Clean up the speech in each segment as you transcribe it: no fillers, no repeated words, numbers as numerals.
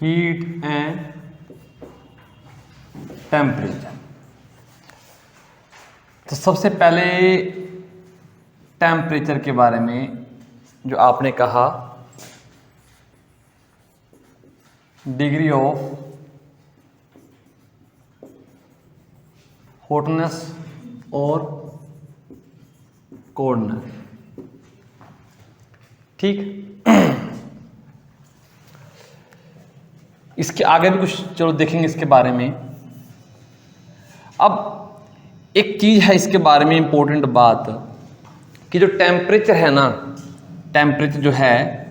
Heat and temperature. तो सबसे पहले टेम्परेचर के बारे में जो आपने कहा, डिग्री ऑफ हॉटनेस और कोल्डनेस, ठीक। इसके आगे भी कुछ चलो देखेंगे इसके बारे में। अब एक चीज है इसके बारे में इंपॉर्टेंट बात कि जो टेम्परेचर है ना, टेम्परेचर जो है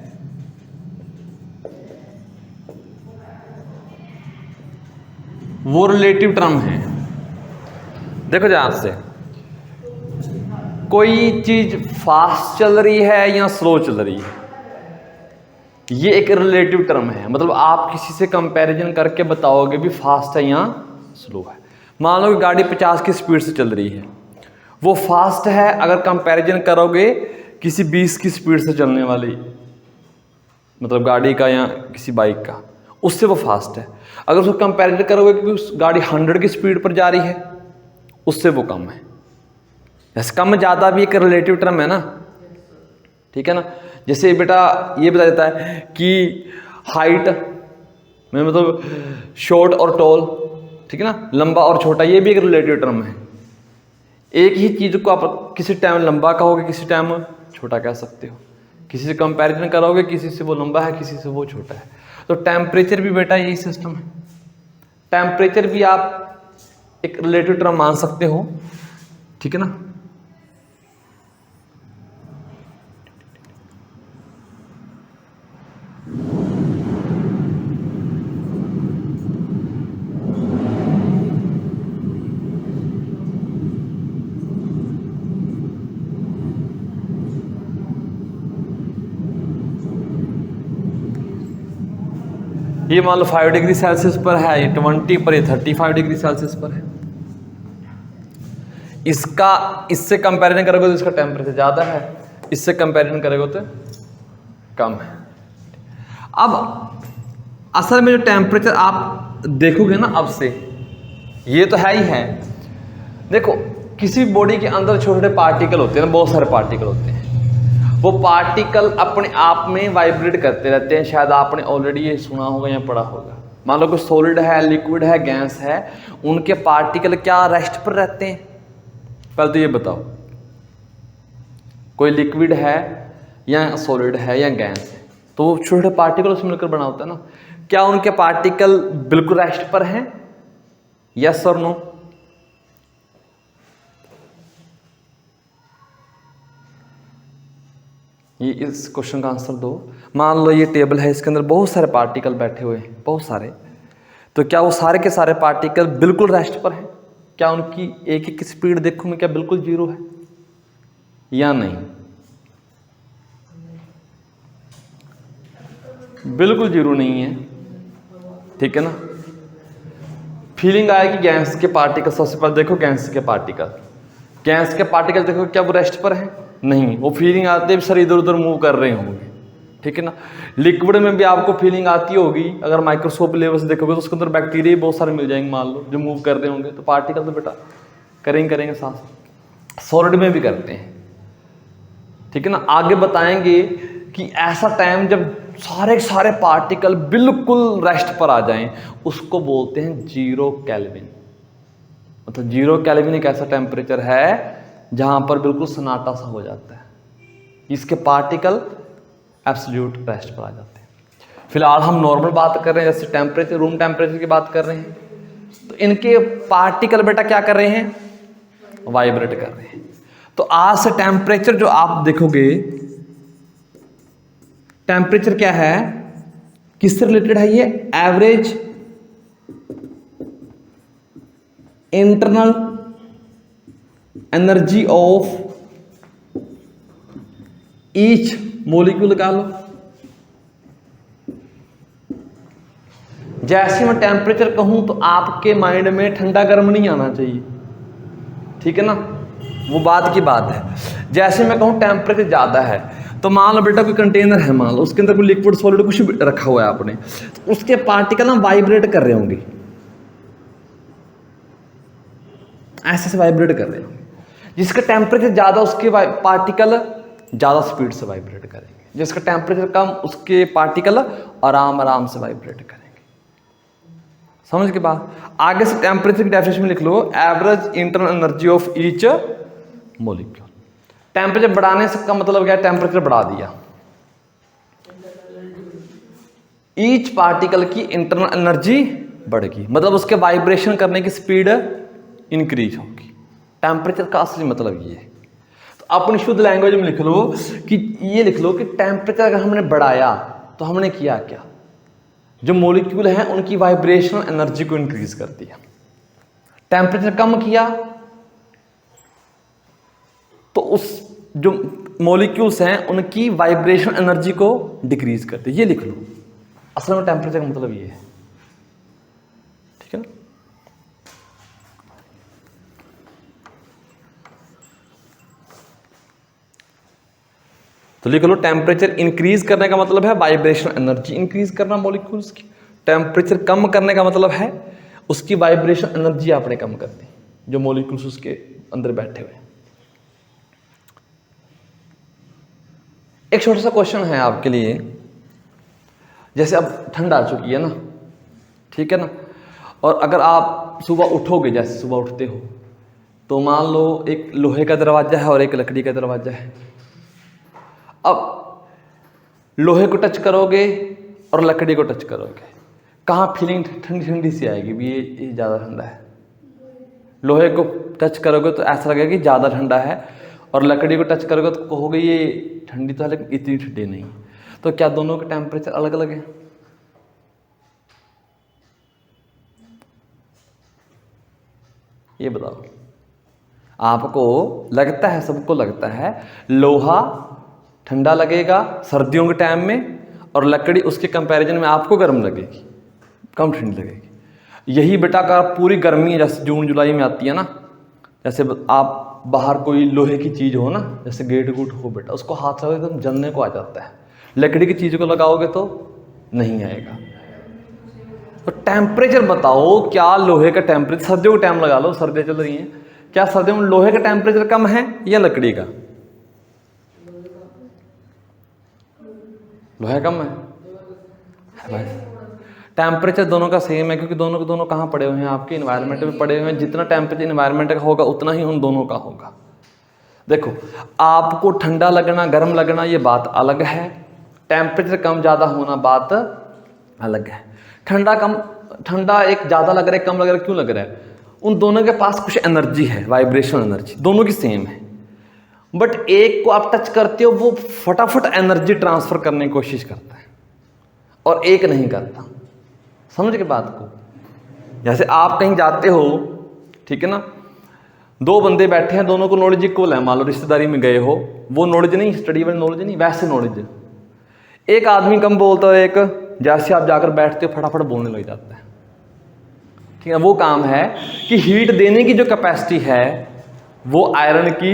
वो रिलेटिव टर्म है। देखो ध्यान से, कोई चीज फास्ट चल रही है या स्लो चल रही है, ये एक रिलेटिव टर्म है। मतलब आप किसी से कंपैरिजन करके बताओगे भी फास्ट है या स्लो है। मान लो कि गाड़ी 50 की स्पीड से चल रही है, वो फास्ट है अगर कंपैरिजन करोगे किसी 20 की स्पीड से चलने वाली मतलब गाड़ी का या किसी बाइक का, उससे वो फास्ट है। अगर उसको कंपैरिजन करोगे कि उस गाड़ी 100 की स्पीड पर जा रही है, उससे वो कम है। जैसे कम ज़्यादा भी एक रिलेटिव टर्म है ना, ठीक है ना। जैसे बेटा ये बता देता है कि हाइट में मतलब शॉर्ट और टॉल, ठीक है ना, लंबा और छोटा, ये भी एक रिलेटिव टर्म है। एक ही चीज़ को आप किसी टाइम लंबा कहोगे, किसी टाइम छोटा कह सकते हो। किसी से कंपैरिजन करोगे, किसी से वो लंबा है, किसी से वो छोटा है। तो टेम्परेचर भी बेटा यही सिस्टम है। टेम्परेचर भी आप एक रिलेटिव टर्म मान सकते हो, ठीक है ना। ये मान लो 5 डिग्री सेल्सियस पर है, ये 20 पर, ये 35 डिग्री सेल्सियस पर है। इसका इससे कंपैरिजन करोगे तो इसका टेम्परेचर ज़्यादा है, इससे कंपैरिजन करोगे तो कम है। अब असल में जो टेम्परेचर आप देखोगे ना अब से, ये तो है ही है। देखो किसी भी बॉडी के अंदर छोटे छोटे पार्टिकल होते हैं ना, बहुत सारे पार्टिकल होते हैं। वो पार्टिकल अपने आप में वाइब्रेट करते रहते हैं। शायद आपने ऑलरेडी ये सुना होगा या पढ़ा होगा। मान लो कोई सॉलिड है, लिक्विड है, गैस है, उनके पार्टिकल क्या रेस्ट पर रहते हैं? पहले तो ये बताओ, कोई लिक्विड है या सॉलिड है या गैस है, तो वो छोटे छोटे पार्टिकल उसमें मिलकर बना होता है ना। क्या उनके पार्टिकल बिल्कुल रेस्ट पर हैं? यस और नो? ये इस क्वेश्चन का आंसर दो। मान लो ये टेबल है, इसके अंदर बहुत सारे पार्टिकल बैठे हुए हैं, बहुत सारे। तो क्या वो सारे के सारे पार्टिकल बिल्कुल रेस्ट पर हैं? क्या उनकी एक एक स्पीड देखूं क्या बिल्कुल जीरो है या नहीं? बिल्कुल जीरो नहीं है, ठीक है ना। फीलिंग आएगी गैस के पार्टिकल। सबसे पहले देखो गैस के पार्टिकल देखो क्या वो रेस्ट पर है? नहीं। वो फीलिंग आती है सर इधर उधर मूव कर रहे होंगे, ठीक है ना। लिक्विड में भी आपको फीलिंग आती होगी, अगर माइक्रोस्कोप लेवल से देखोगे तो उसके अंदर बैक्टीरिया बहुत सारे मिल जाएंगे मान लो, जो मूव कर रहे होंगे। तो पार्टिकल तो बेटा करेंगे साथ। सॉलिड में भी करते हैं, ठीक है ना। आगे बताएंगे कि ऐसा टाइम जब सारे पार्टिकल बिल्कुल रेस्ट पर आ जाएं, उसको बोलते हैं 0 केल्विन। मतलब 0 केल्विन एक ऐसा टेम्परेचर है जहां पर बिल्कुल सन्नाटा सा हो जाता है, इसके पार्टिकल एब्सोल्यूट रेस्ट पर आ जाते हैं। फिलहाल हम नॉर्मल बात कर रहे हैं, जैसे टेम्परेचर, रूम टेम्परेचर की बात कर रहे हैं। तो इनके पार्टिकल बेटा क्या कर रहे हैं? वाइब्रेट कर रहे हैं। तो आज से टेम्परेचर जो आप देखोगे, टेम्परेचर क्या है, किससे रिलेटेड है? ये average internal energy of each molecule लगा लो। जैसे मैं टेम्परेचर कहूं तो आपके माइंड में ठंडा गर्म नहीं आना चाहिए, ठीक है ना, वो बात की बात है। जैसे मैं कहूं टेम्परेचर ज्यादा है तो मान लो बेटा कोई कंटेनर है, मान लो उसके अंदर कोई लिक्विड सॉलिड कुछ भी रखा हुआ है आपने, तो उसके पार्टिकल ना वाइब्रेट कर रहे होंगे, ऐसे से वाइब्रेट कर रहे होंगे। जिसका टेम्परेचर ज़्यादा उसके पार्टिकल ज़्यादा स्पीड से वाइब्रेट करेंगे, जिसका टेम्परेचर कम उसके पार्टिकल आराम आराम से वाइब्रेट करेंगे। समझ के बाद आगे से टेम्परेचर की डेफिनेशन में लिख लो, average internal energy of each molecule. Temperature बढ़ाने से का मतलब क्या है, टेम्परेचर बढ़ा दिया, ईच पार्टिकल की इंटरनल एनर्जी बढ़ेगी, मतलब उसके वाइब्रेशन करने की स्पीड इंक्रीज होगी। टेम्परेचर का असली मतलब ये है। तो अपनी शुद्ध लैंग्वेज में लिख लो कि ये लिख लो कि टेम्परेचर अगर हमने बढ़ाया तो हमने किया क्या, जो मॉलिक्यूल हैं उनकी वाइब्रेशनल एनर्जी को इंक्रीज कर दिया। टेम्परेचर कम किया तो उस जो मॉलिक्यूल्स हैं उनकी वाइब्रेशन एनर्जी को डिक्रीज करते। ये लिख लो, असल में टेम्परेचर का मतलब ये है, ठीक है ना। तो लिख लो, टेम्परेचर इंक्रीज करने का मतलब है वाइब्रेशन एनर्जी इंक्रीज करना मॉलिक्यूल्स की। टेम्परेचर कम करने का मतलब है उसकी वाइब्रेशन एनर्जी आपने कम कर दी, जो मॉलिक्यूल्स उसके अंदर बैठे हुए हैं। एक छोटा सा क्वेश्चन है आपके लिए, जैसे अब ठंड आ चुकी है ना, ठीक है ना, और अगर आप सुबह उठोगे, जैसे सुबह उठते हो तो मान लो एक लोहे का दरवाजा है और एक लकड़ी का दरवाजा है। अब लोहे को टच करोगे और लकड़ी को टच करोगे, कहाँ फीलिंग ठंडी ठंडी सी आएगी भी ये ज़्यादा ठंडा है। लोहे को टच करोगे तो ऐसा लगेगा कि ज़्यादा ठंडा है, और लकड़ी को टच करोगे तो कहोगे ये ठंडी तो है लेकिन इतनी ठंडी नहीं। तो क्या दोनों के टेम्परेचर अलग अलग है? ये बताओ। आपको लगता है, सबको लगता है लोहा ठंडा लगेगा सर्दियों के टाइम में, और लकड़ी उसके कंपैरिजन में आपको गर्म लगेगी, कम ठंडी लगेगी। यही बेटा का पूरी गर्मी जैसे जून जुलाई में आती है ना, जैसे आप बाहर कोई लोहे की चीज़ हो ना, जैसे गेट गुट हो बेटा, उसको हाथ लगाओगे एकदम जलने को आ जाता है। लकड़ी की चीज़ को लगाओगे तो नहीं आएगा। तो टेम्परेचर बताओ, क्या लोहे का टेम्परेचर, सर्दियों का टाइम लगा लो, सर्दियाँ चल रही हैं, क्या सर्दियों में लोहे का टेम्परेचर कम है या लकड़ी का? लोहे कम है भाई। टेम्परेचर दोनों का सेम है, क्योंकि दोनों के दोनों कहाँ पड़े हुए हैं, आपके इन्वायरमेंट में पड़े हुए हैं। जितना टेम्परेचर इन्वायरमेंट का होगा उतना ही उन दोनों का होगा। देखो, आपको ठंडा लगना गर्म लगना ये बात अलग है, टेम्परेचर कम ज़्यादा होना बात अलग है। ठंडा एक ज़्यादा लग रहा है, कम लग रहा है, क्यों लग रहा है? उन दोनों के पास कुछ एनर्जी है, वाइब्रेशन एनर्जी दोनों की सेम है, बट एक को आप टच करते हो वो फटाफट एनर्जी ट्रांसफर करने की कोशिश करता है और एक नहीं करता। समझ के बात को? जैसे आप कहीं जाते हो, ठीक है ना, दो बंदे बैठे हैं, दोनों को नॉलेज इक्वल है, मान लो रिश्तेदारी में गए हो, वो नॉलेज नहीं, स्टडी वाली नॉलेज नहीं, वैसे नॉलेज। एक आदमी कम बोलता है, एक जैसे आप जाकर बैठते हो फटाफट बोलने लग जाता है, ठीक है। वो काम है कि हीट देने की जो कैपेसिटी है वो आयरन की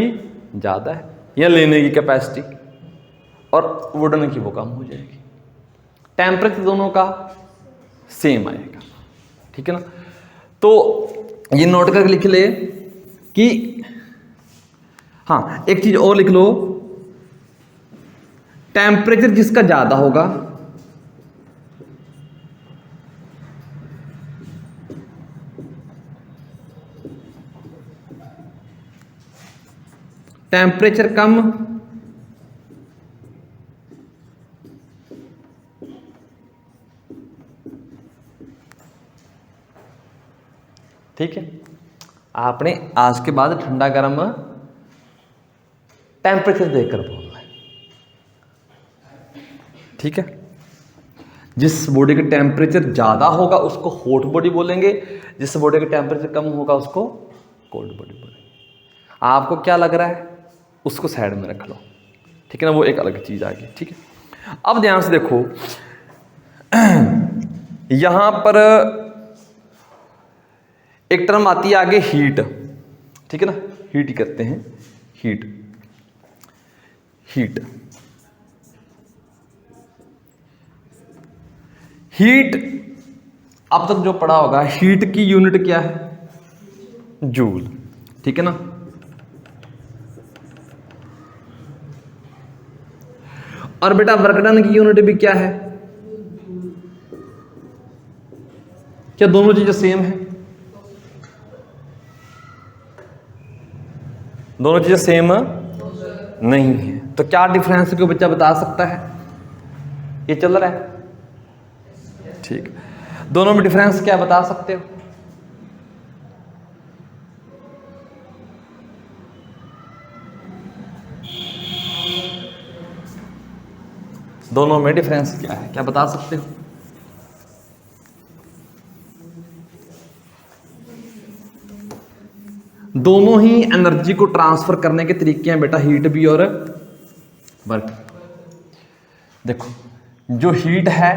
ज़्यादा है, या लेने की कैपेसिटी, और वुडन की वो कम हो जाएगी। टेम्परेचर दोनों का सेम आएगा, ठीक है ना। तो ये नोट करके लिख ले कि हाँ, एक चीज और लिख लो, टेम्परेचर जिसका ज्यादा होगा टेम्परेचर कम ठीक है। आपने आज के बाद ठंडा गर्म टेम्परेचर देखकर बोलना है, ठीक है। जिस बॉडी का टेम्परेचर ज़्यादा होगा उसको हॉट बॉडी बोलेंगे, जिस बॉडी का टेम्परेचर कम होगा उसको कोल्ड बॉडी बोलेंगे। आपको क्या लग रहा है उसको साइड में रख लो, ठीक है ना, वो एक अलग चीज़ आ गई, ठीक है। अब ध्यान से देखो, यहां पर एक टर्म आती है आगे हीट, ठीक है ना, हीट करते हैं, हीट। हीट अब तक जो पढ़ा होगा, हीट की यूनिट क्या है? जूल, ठीक है ना। और बेटा वर्क डन की यूनिट भी क्या है? क्या दोनों चीजें सेम है? दोनों चीजें सेम नहीं है। तो क्या डिफरेंस है, कोई बच्चा बता सकता है? ये चल रहा है, ठीक। दोनों में डिफरेंस क्या बता सकते हो? दोनों में डिफरेंस क्या है, क्या बता सकते हो? दोनों ही एनर्जी को ट्रांसफर करने के तरीके हैं बेटा, हीट भी और वर्क। देखो, जो हीट है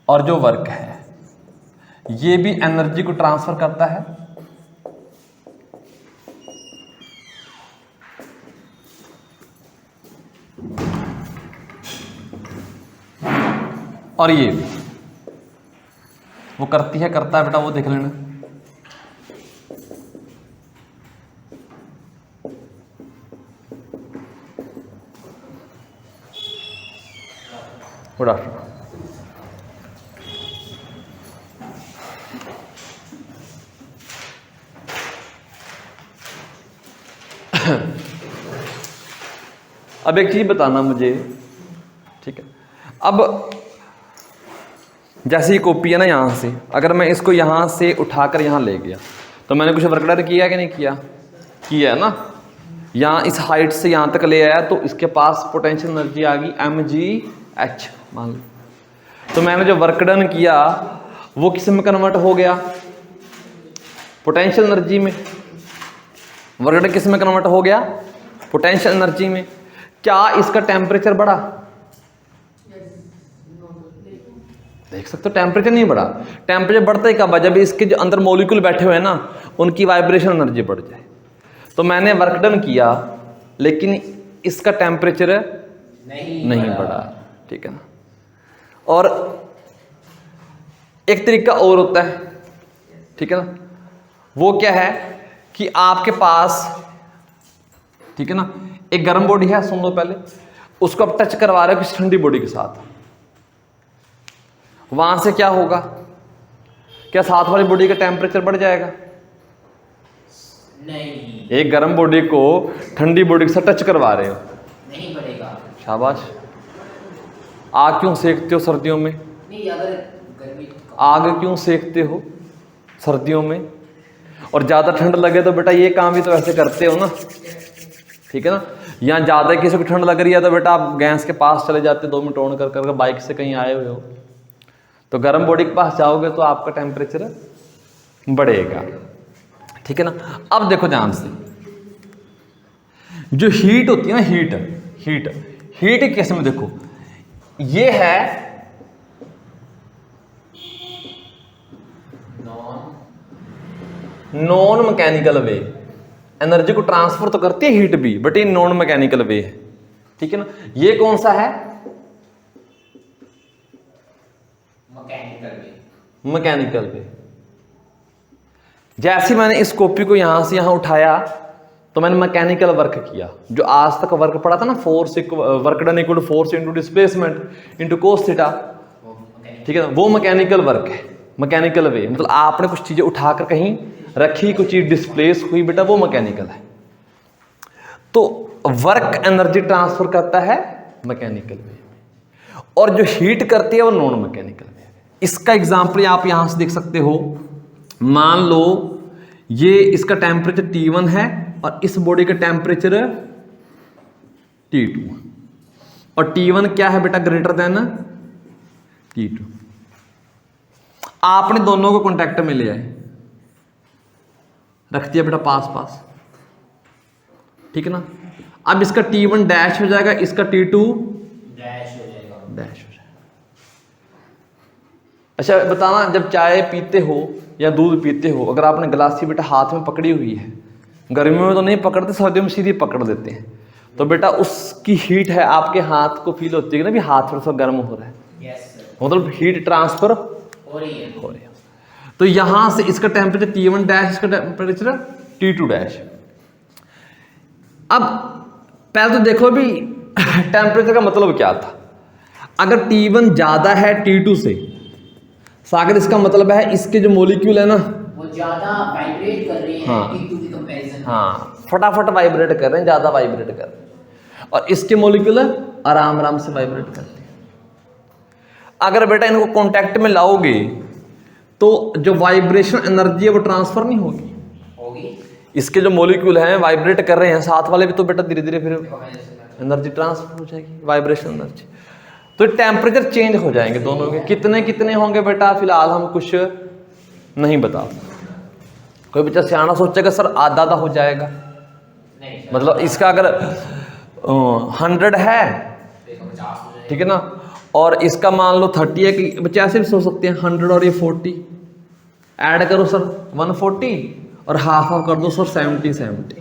और जो वर्क है, ये भी एनर्जी को ट्रांसफर करता है और ये भी वो करती है, करता है बेटा, वो देख लेना। Good afternoon. अब एक चीज बताना मुझे, ठीक है। अब जैसे ये कॉपी है ना, यहां से अगर मैं इसको यहां से उठाकर यहां ले गया तो मैंने कुछ वर्क डन किया कि नहीं किया? किया है ना। यहां इस हाइट से यहां तक ले आया तो इसके पास पोटेंशियल एनर्जी आ गई mgh मान लो। तो मैंने जो वर्क डन किया वो किस में कन्वर्ट हो गया? पोटेंशियल एनर्जी में। वर्क डन किस में कन्वर्ट हो गया? पोटेंशियल एनर्जी में। क्या इसका टेम्परेचर बढ़ा? देख सकते हो टेम्परेचर नहीं बढ़ा। टेम्परेचर बढ़ता ही कब है? जब इसके जो अंदर मॉलिक्यूल बैठे हुए हैं ना, उनकी वाइब्रेशन एनर्जी बढ़ जाए। तो मैंने वर्क डन किया लेकिन इसका टेम्परेचर नहीं बढ़ा, ठीक है ना। और एक तरीका और होता है, ठीक है ना, वो क्या है कि आपके पास, ठीक है ना, एक गर्म बॉडी है, सुन लो पहले, उसको आप टच करवा रहे हो किसी ठंडी बॉडी के साथ, वहां से क्या होगा? क्या साथ वाली बॉडी का टेम्परेचर बढ़ जाएगा? नहीं। एक गर्म बॉडी को ठंडी बॉडी के साथ टच करवा रहे हो, नहीं बढ़ेगा। शाबाश। आग क्यों सेकते हो सर्दियों में? नहीं, अगर गर्मी आग क्यों सेकते हो सर्दियों में? और ज्यादा ठंड लगे तो बेटा ये काम भी तो ऐसे करते हो ना, ठीक है ना। यहाँ ज्यादा किसी को ठंड लग रही है तो बेटा आप गैस के पास चले जाते, 2 मिनट ऑन कर कर बाइक से कहीं आए हुए हो तो गर्म बॉडी के पास जाओगे तो आपका टेम्परेचर बढ़ेगा, ठीक है ना। अब देखो ध्यान से, जो हीट होती है ना, हीट कैसे में देखो, ये है नॉन मैकेनिकल वे। एनर्जी को ट्रांसफर तो करती है हीट भी, बट ये नॉन मैकेनिकल वे है, ठीक है ना। ये कौन सा है? मैकेनिकल वे। जैसे मैंने इस कॉपी को यहां से यहां उठाया तो मैंने मैकेनिकल वर्क किया। जो आज तक वर्क पड़ा था ना, force work done equal to force into displacement into cos theta, ठीक है ना, वो मैकेनिकल वर्क है, मैकेनिकल वे। मतलब आपने कुछ चीजें उठाकर कहीं रखी, कुछ चीज डिस्प्लेस हुई, बेटा वो मैकेनिकल है। तो वर्क एनर्जी ट्रांसफर करता है मैकेनिकल वे में, और जो हीट करती है वो नॉन मैकेनिकल वे। इसका एग्जांपल आप यहां से देख सकते हो। मान लो ये इसका टेम्परेचर T1 है और इस बॉडी का टेम्परेचर T2, और T1 क्या है बेटा? Greater than T2। आपने दोनों को कांटेक्ट में ले आए, रख दिया बेटा पास पास, ठीक है ना। अब इसका T1 डैश हो जाएगा, इसका T2 डैश हो जाएगा। अच्छा बताना, जब चाय पीते हो या दूध पीते हो, अगर आपने गिलासी बेटा हाथ में पकड़ी हुई है, गर्मियों में तो नहीं पकड़ते, सर्दियों में सीधी पकड़ लेते हैं, तो बेटा उसकी हीट है आपके हाथ को फील होती है ना, भी हाथ थोड़ा सा गर्म हो रहा है। Yes sir. मतलब हीट ट्रांसफर हो रही है। तो यहां से इसका टेम्परेचर T1 डैश, इसका टेम्परेचर T2 डैश। अब पहले तो देखो भी टेम्परेचर का मतलब क्या था। अगर T1 ज्यादा है T2 से, सागर इसका मतलब है इसके जो मॉलिक्यूल है ना वो ज्यादा वाइब्रेट कर रहे हैं हाँ। T2 की कंपैरिजन में। हाँ, फटाफट वाइब्रेट कर रहे हैं, ज्यादा वाइब्रेट कर रहे हैं, और इसके मॉलिक्यूल आराम आराम से वाइब्रेट करते हैं। अगर बेटा इनको कांटेक्ट में लाओगे तो जो वाइब्रेशन एनर्जी है वो ट्रांसफर नहीं होगी। होगी। इसके जो मॉलिक्यूल हैं वाइब्रेट कर रहे हैं, साथ वाले भी तो बेटा धीरे धीरे फिर एनर्जी ट्रांसफर हो जाएगी, वाइब्रेशन एनर्जी। तो टेम्परेचर चेंज हो जाएंगे दोनों के। कितने कितने होंगे बेटा फिलहाल हम कुछ नहीं बता सकते। कोई बच्चा सियाना सोचेगा सर आधा आधा हो जाएगा, नहीं मतलब इसका अगर 100 है, ठीक है ना, और इसका मान लो 30 है, कि बच्चे ऐसे भी सोच सकते हैं 100 और ये 40 ऐड करो सर 140 और हाफ हाफ कर दो सर 70।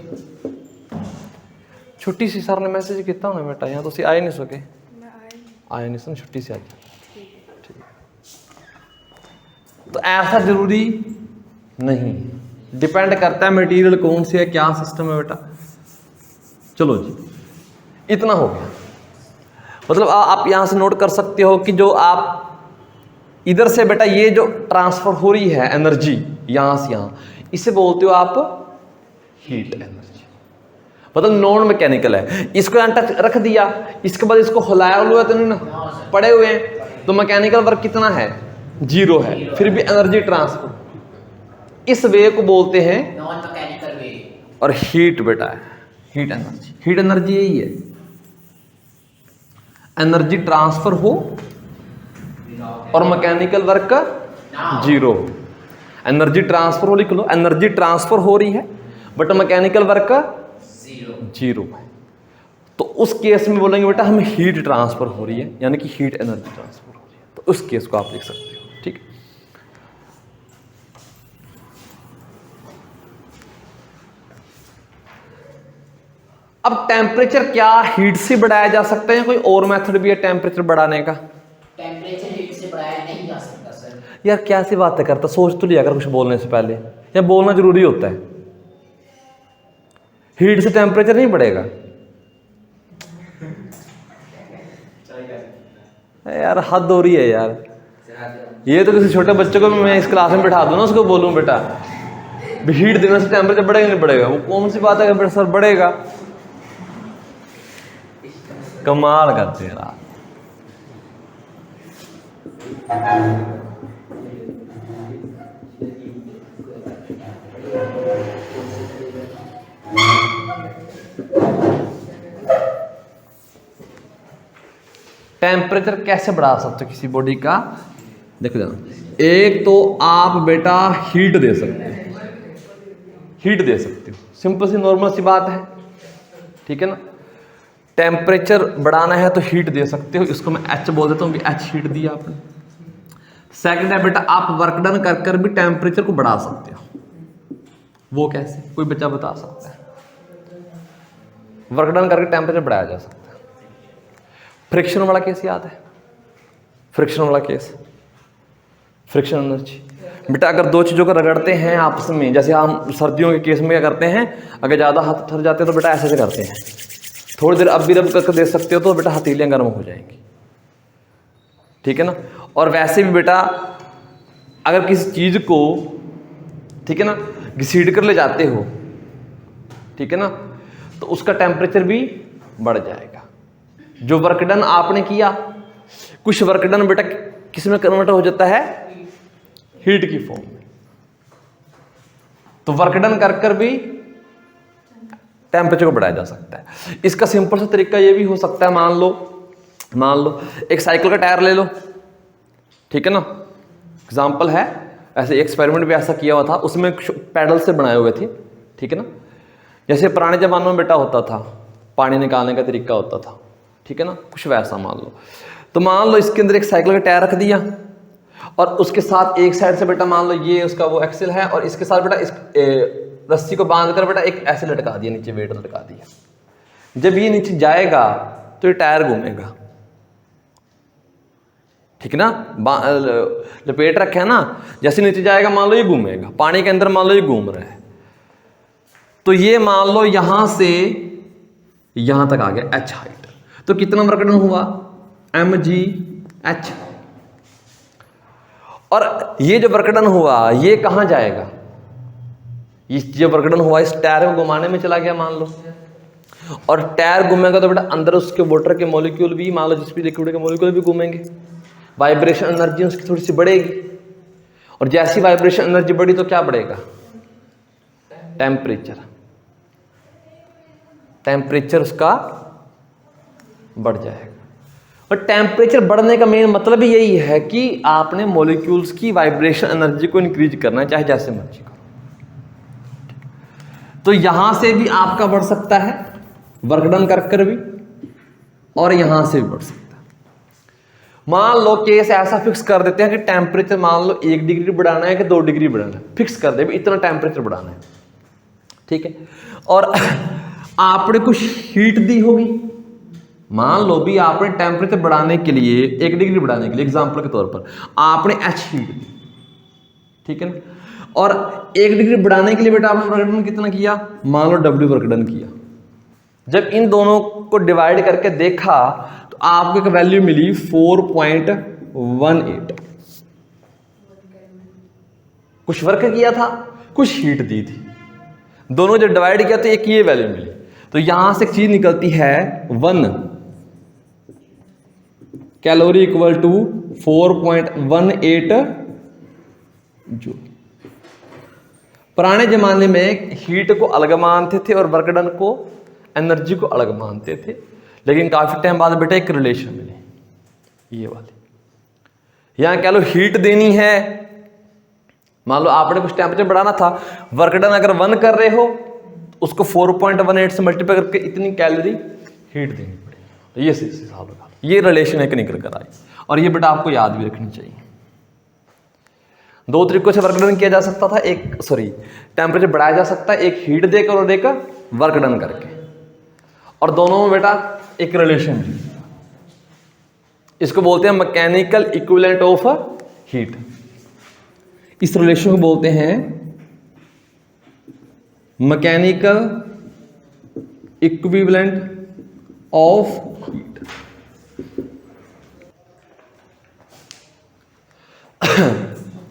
छुट्टी सी सर ने मैसेज किया ना बेटा, यहाँ तो सी आए नहीं सके, आए नहीं सर, छुट्टी से आ जाए। ठीक, तो ऐसा जरूरी नहीं, डिपेंड करता है मटेरियल कौन सी है, क्या सिस्टम है बेटा। चलो जी, इतना हो गया। मतलब आप यहां से नोट कर सकते हो कि जो आप इधर से बेटा ये जो ट्रांसफर हो रही है एनर्जी यहां से यहां, इसे बोलते हो आप हीट एनर्जी। मतलब नॉन मैकेनिकल है। इसको यहां टच रख दिया, इसके बाद इसको हिलाया हुआ तो नहीं ना, पड़े हुए हैं, तो मैकेनिकल वर्क कितना है, 0 है, फिर भी एनर्जी ट्रांसफर। इस वे को बोलते हैं नॉन मैकेनिकल वे। और हीट बेटा है हीट एनर्जी। हीट एनर्जी यही है, एनर्जी ट्रांसफर हो और मैकेनिकल वर्क का 0। एनर्जी ट्रांसफर हो, लिख लो, एनर्जी ट्रांसफर हो रही है बट मैकेनिकल वर्क का 0 है। तो उस केस में बोलेंगे बेटा हमें हीट ट्रांसफर हो रही है, यानी कि हीट एनर्जी ट्रांसफर हो रही है। तो उस केस को आप लिख सकते हो। ठीक, अब टेम्परेचर क्या हीट से बढ़ाया जा सकता है या कोई और मेथड भी है टेम्परेचर बढ़ाने का? टेम्परेचर हीट से बढ़ाया नहीं जा सकता सर। यार क्या सी बातें करता, सोच तो लिया कर कुछ बोलने से पहले, या बोलना जरूरी होता है? हीट से टेम्परेचर नहीं बढ़ेगा यार, हद हो रही है यार। ये तो किसी छोटे बच्चे को भी मैं इस क्लास में बैठा दूं ना, उसको बोलूं बेटा हीट देने से टेम्परेचर बढ़ेगा नहीं बढ़ेगा, वो कौन सी बात है कि सर बढ़ेगा? कमाल करते हैं यार। टेम्परेचर कैसे बढ़ा सकते हो किसी बॉडी का? देखो जाना, एक तो आप बेटा हीट दे सकते हो, हीट दे सकते हो, सिंपल सी नॉर्मल सी बात है, ठीक है ना। टेम्परेचर बढ़ाना है तो हीट दे सकते हो, इसको मैं H बोल देता हूँ कि H हीट दिया आपने। सेकंड है बेटा आप वर्क डन कर कर भी टेम्परेचर को बढ़ा सकते हो। वो कैसे, कोई बच्चा बता सकता है? वर्क डन करके टेम्परेचर बढ़ाया जा सकता है। फ्रिक्शन वाला केस याद है? फ्रिक्शन वाला केस, फ्रिक्शन एनर्जी बेटा, अगर दो चीज़ों को रगड़ते हैं आपस में, जैसे हम सर्दियों के केस में क्या करते हैं, अगर ज़्यादा हाथ ठर जाते हैं तो बेटा ऐसे से करते हैं, थोड़ी देर अब भी रब करके दे सकते हो तो बेटा हथेलियाँ गर्म हो जाएंगी, ठीक है ना। और वैसे भी बेटा अगर किसी चीज़ को, ठीक है ना, घसीट कर ले जाते हो, ठीक है ना, तो उसका टेम्परेचर भी बढ़ जाएगा। जो वर्क डन आपने किया, कुछ वर्क डन बेटा किस में कन्वर्ट हो जाता है, हीट की फॉर्म में। तो वर्क डन कर कर भी टेम्परेचर को बढ़ाया जा सकता है। इसका सिंपल सा तरीका ये भी हो सकता है, मान लो एक साइकिल का टायर ले लो, ठीक है ना, एग्जाम्पल है, ऐसे एक्सपेरिमेंट भी ऐसा किया हुआ था, उसमें पैडल से बनाए हुए थे, ठीक है ना। जैसे पुराने जमानों में बेटा होता था, पानी निकालने का तरीका होता था, ठीक है ना, कुछ वैसा मान लो। तो मान लो इसके अंदर एक साइकिल का टायर रख दिया और उसके साथ एक साइड से बेटा मान लो ये उसका वो एक्सेल है, और इसके साथ बेटा इस रस्सी को बांध कर बेटा एक ऐसे लटका दिया, नीचे वेट लटका दिया। जब ये नीचे जाएगा तो ये टायर घूमेगा, ठीक है ना, लपेट रखा है ना, जैसे नीचे जाएगा मान लो ये घूमेगा, पानी के अंदर मान लो ये घूम रहा है, तो ये मान लो यहां से यहां तक आ गया h हाइट, तो कितना वर्कडन हुआ mgh। और ये जो वर्कडन हुआ ये कहां जाएगा, ये जो वर्कडन हुआ इस टायर को घुमाने में चला गया मान लो, और टायर घूमेगा तो बेटा अंदर उसके वाटर के मॉलिक्यूल भी, मान लो जिस भी लिक्विड के मॉलिक्यूल भी घूमेंगे, वाइब्रेशन एनर्जी उसकी थोड़ी सी बढ़ेगी, और जैसी वाइब्रेशन एनर्जी बढ़ी तो क्या बढ़ेगा, टेम्परेचर, टेम्परेचर उसका बढ़ जाएगा। और टेम्परेचर बढ़ने का मेन मतलब ही यही है कि आपने मॉलिक्यूल्स की वाइब्रेशन एनर्जी को इंक्रीज करना है, चाहे जैसे मर्जी करो। तो यहां से भी आपका बढ़ सकता है वर्कडन कर भी, और यहां से भी बढ़ सकता है। मान लो केस ऐसा फिक्स कर देते हैं कि टेम्परेचर मान लो 1 डिग्री बढ़ाना है कि 2 डिग्री बढ़ाना है, फिक्स कर दे इतना टेम्परेचर बढ़ाना है, ठीक है। और आपने कुछ हीट दी होगी, मान लो भी आपने टेम्परेचर बढ़ाने के लिए 1 डिग्री बढ़ाने के लिए एग्जांपल के तौर पर आपने h हीट दी, ठीक है ना, और 1 डिग्री बढ़ाने के लिए बेटा आपने वर्कडन कितना किया, मान लो W वर्कडन किया। जब इन दोनों को डिवाइड करके देखा तो आपको एक वैल्यू मिली 4.18। कुछ वर्क किया था, कुछ हीट दी थी, दोनों जब डिवाइड किया तो एक ये वैल्यू मिली। तो यहां से एक चीज निकलती है 1 कैलोरी इक्वल टू 4.18 जूल। पुराने जमाने में हीट को अलग मानते थे और वर्कडन को, एनर्जी को अलग मानते थे, लेकिन काफी टाइम बाद बेटा एक रिलेशन मिली ये वाली। यहां कह लो हीट देनी है, मान लो आपने कुछ टेम्परेचर बढ़ाना था, वर्कडन अगर 1 कर रहे हो उसको 4.18 से मल्टीप्लाई करके इतनी कैलोरी हीट देनी पड़ेगी। तो ये हिसाब लगा, ये रिलेशन है कि निकल कर आई, और ये बेटा आपको याद भी रखनी चाहिए। 2 तरीकों से वर्कडन किया जा सकता था, एक टेम्परेचर बढ़ाया जा सकता है, एक हीट देकर और एक वर्कडन करके, और दोनों में बेटा एक रिलेशन है, इसको बोलते हैं मैकेनिकल इक्विवेलेंट ऑफ हीट। इस रिलेशन को बोलते हैं मैकेनिकल इक्विवेलेंट ऑफ हीट।